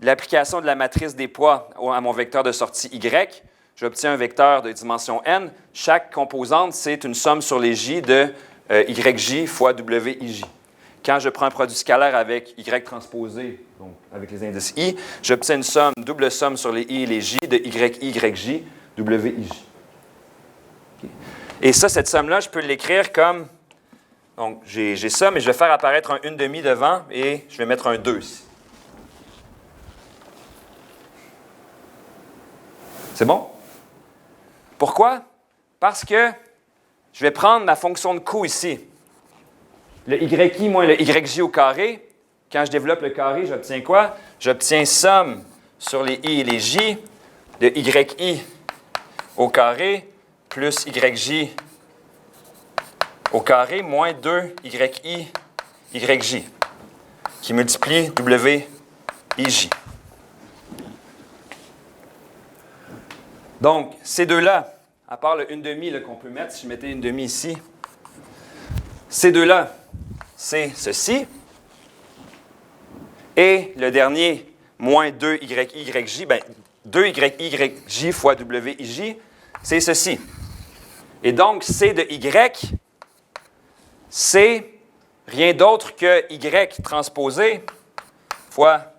l'application de la matrice des poids à mon vecteur de sortie Y, j'obtiens un vecteur de dimension n. Chaque composante, c'est une somme sur les J de YJ fois WIJ. Quand je prends un produit scalaire avec Y transposé, donc avec les indices I, j'obtiens une somme, double somme sur les I et les J de YI, YJ, WIJ. Okay. Et ça, cette somme-là, je peux l'écrire comme... Donc, j'ai ça, mais je vais faire apparaître un 1/2 devant et je vais mettre un 2 ici. C'est bon? Pourquoi? Parce que je vais prendre ma fonction de coût ici. Le YI moins le YJ au carré. Quand je développe le carré, j'obtiens quoi? J'obtiens somme sur les I et les J de YI au carré plus YJ au carré moins 2YI YJ qui multiplie WIJ. Donc, ces deux-là, à part le 1/2 qu'on peut mettre, si je mettais 1/2 ici, ces deux-là, c'est ceci. Et le dernier, moins 2YI YJ, bien, 2YI YJ fois WIJ, c'est ceci. Et donc, C de Y, c'est rien d'autre que Y transposé fois,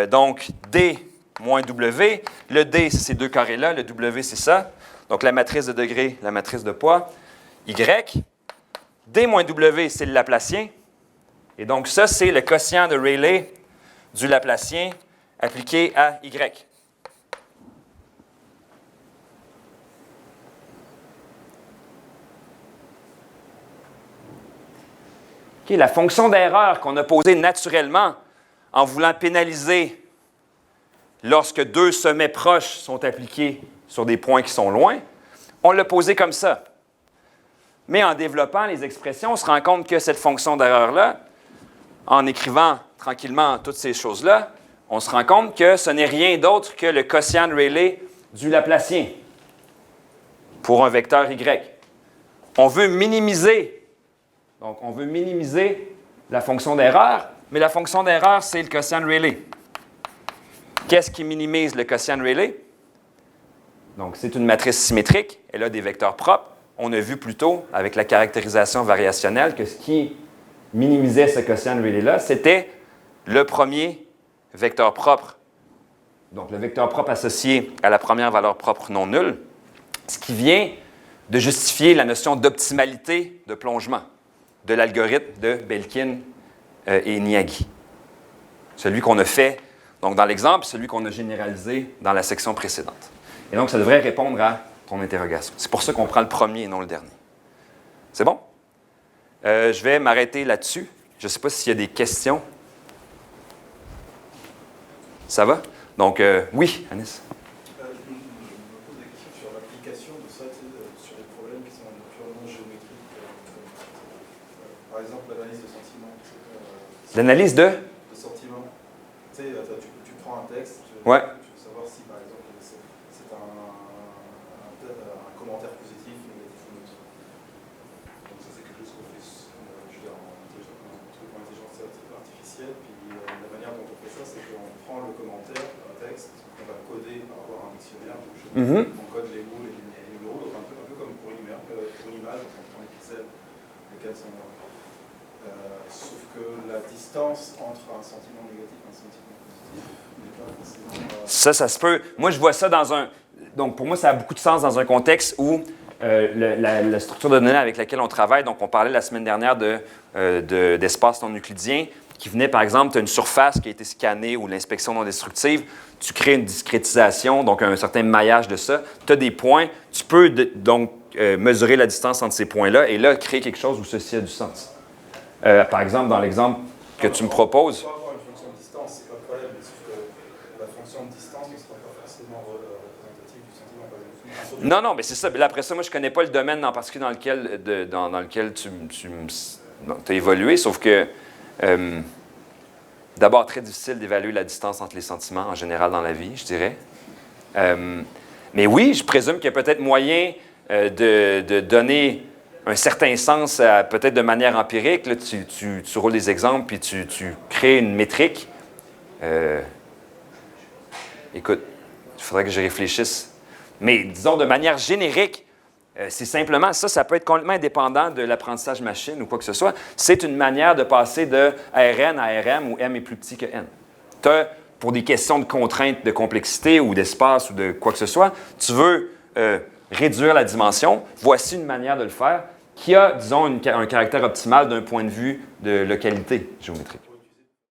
donc, D moins W. Le D, c'est ces deux carrés-là. Le W, c'est ça. Donc, la matrice de degré, la matrice de poids. Y. D moins W, c'est le Laplacien. Et donc, ça, c'est le quotient de Rayleigh du Laplacien appliqué à Y. Okay, la fonction d'erreur qu'on a posée naturellement en voulant pénaliser lorsque deux sommets proches sont appliqués sur des points qui sont loin, on l'a posée comme ça. Mais en développant les expressions, on se rend compte que cette fonction d'erreur-là, en écrivant tranquillement toutes ces choses-là, on se rend compte que ce n'est rien d'autre que le quotient de Rayleigh du Laplacien pour un vecteur Y. On veut minimiser, donc on veut minimiser la fonction d'erreur, mais la fonction d'erreur, c'est le quotient de Rayleigh. Qu'est-ce qui minimise le quotient de Rayleigh? Donc, c'est une matrice symétrique. Elle a des vecteurs propres. On a vu plus tôt, avec la caractérisation variationnelle, que ce qui minimisait ce quotient de Rayleigh-là, c'était le premier vecteur propre. Donc, le vecteur propre associé à la première valeur propre non nulle, ce qui vient de justifier la notion d'optimalité de plongement de l'algorithme de Belkin et Niaghi. Celui qu'on a fait donc dans l'exemple, celui qu'on a généralisé dans la section précédente. Et donc, ça devrait répondre à ton interrogation. C'est pour ça qu'on prend le premier et non le dernier. C'est bon? Je vais m'arrêter là-dessus. Je ne sais pas s'il y a des questions. Ça va? Donc, oui, Anis? Je me pose des questions sur l'application de ça, sur les problèmes qui sont purement géométriques. Par exemple, l'analyse de sentiments. L'analyse de? De sentiments. prends un texte, tu Ouais. veux savoir si, par exemple, c'est un commentaire positif, négatif ou neutre. Donc ça, c'est quelque chose qu'on fait, je veux dire, en intelligence artificielle. Puis la manière dont on fait ça, c'est qu'on prend le commentaire d'un texte qu'on va coder par rapport à un dictionnaire. Donc, on code les mots, les numéros, donc un peu comme pour une image, on prend les pixels, lesquels sont... sauf que la distance entre un sentiment négatif et un sentiment positif n'est pas forcément... Ça se peut. Moi, je vois ça dans un... Donc, pour moi, ça a beaucoup de sens dans un contexte où la structure de données avec laquelle on travaille, donc on parlait la semaine dernière d'espace non euclidien, qui venait, par exemple, tu as une surface qui a été scannée ou l'inspection non destructive, tu crées une discrétisation, donc un certain maillage de ça, tu as des points, tu peux donc mesurer la distance entre ces points-là et là, créer quelque chose où ceci a du sens. Par exemple, dans l'exemple que tu me proposes... On peut avoir une fonction de distance, c'est pas le problème, mais sauf que la fonction de distance ne sera pas forcément représentative du sentiment. Par exemple. Non, mais c'est ça. Là, après ça, moi, je ne connais pas le domaine en particulier dans lequel tu as évolué, sauf que, d'abord, très difficile d'évaluer la distance entre les sentiments, en général, dans la vie, je dirais. Mais oui, je présume qu'il y a peut-être moyen de donner un certain sens, peut-être de manière empirique. Là, tu roules des exemples, puis tu crées une métrique. Écoute, il faudrait que je réfléchisse. Mais disons, de manière générique, c'est simplement, ça peut être complètement indépendant de l'apprentissage machine ou quoi que ce soit. C'est une manière de passer de Rn à Rm où M est plus petit que N. Tu as, pour des questions de contraintes de complexité ou d'espace ou de quoi que ce soit, tu veux réduire la dimension. Voici une manière de le faire qui a, disons, un caractère optimal d'un point de vue de localité géométrique.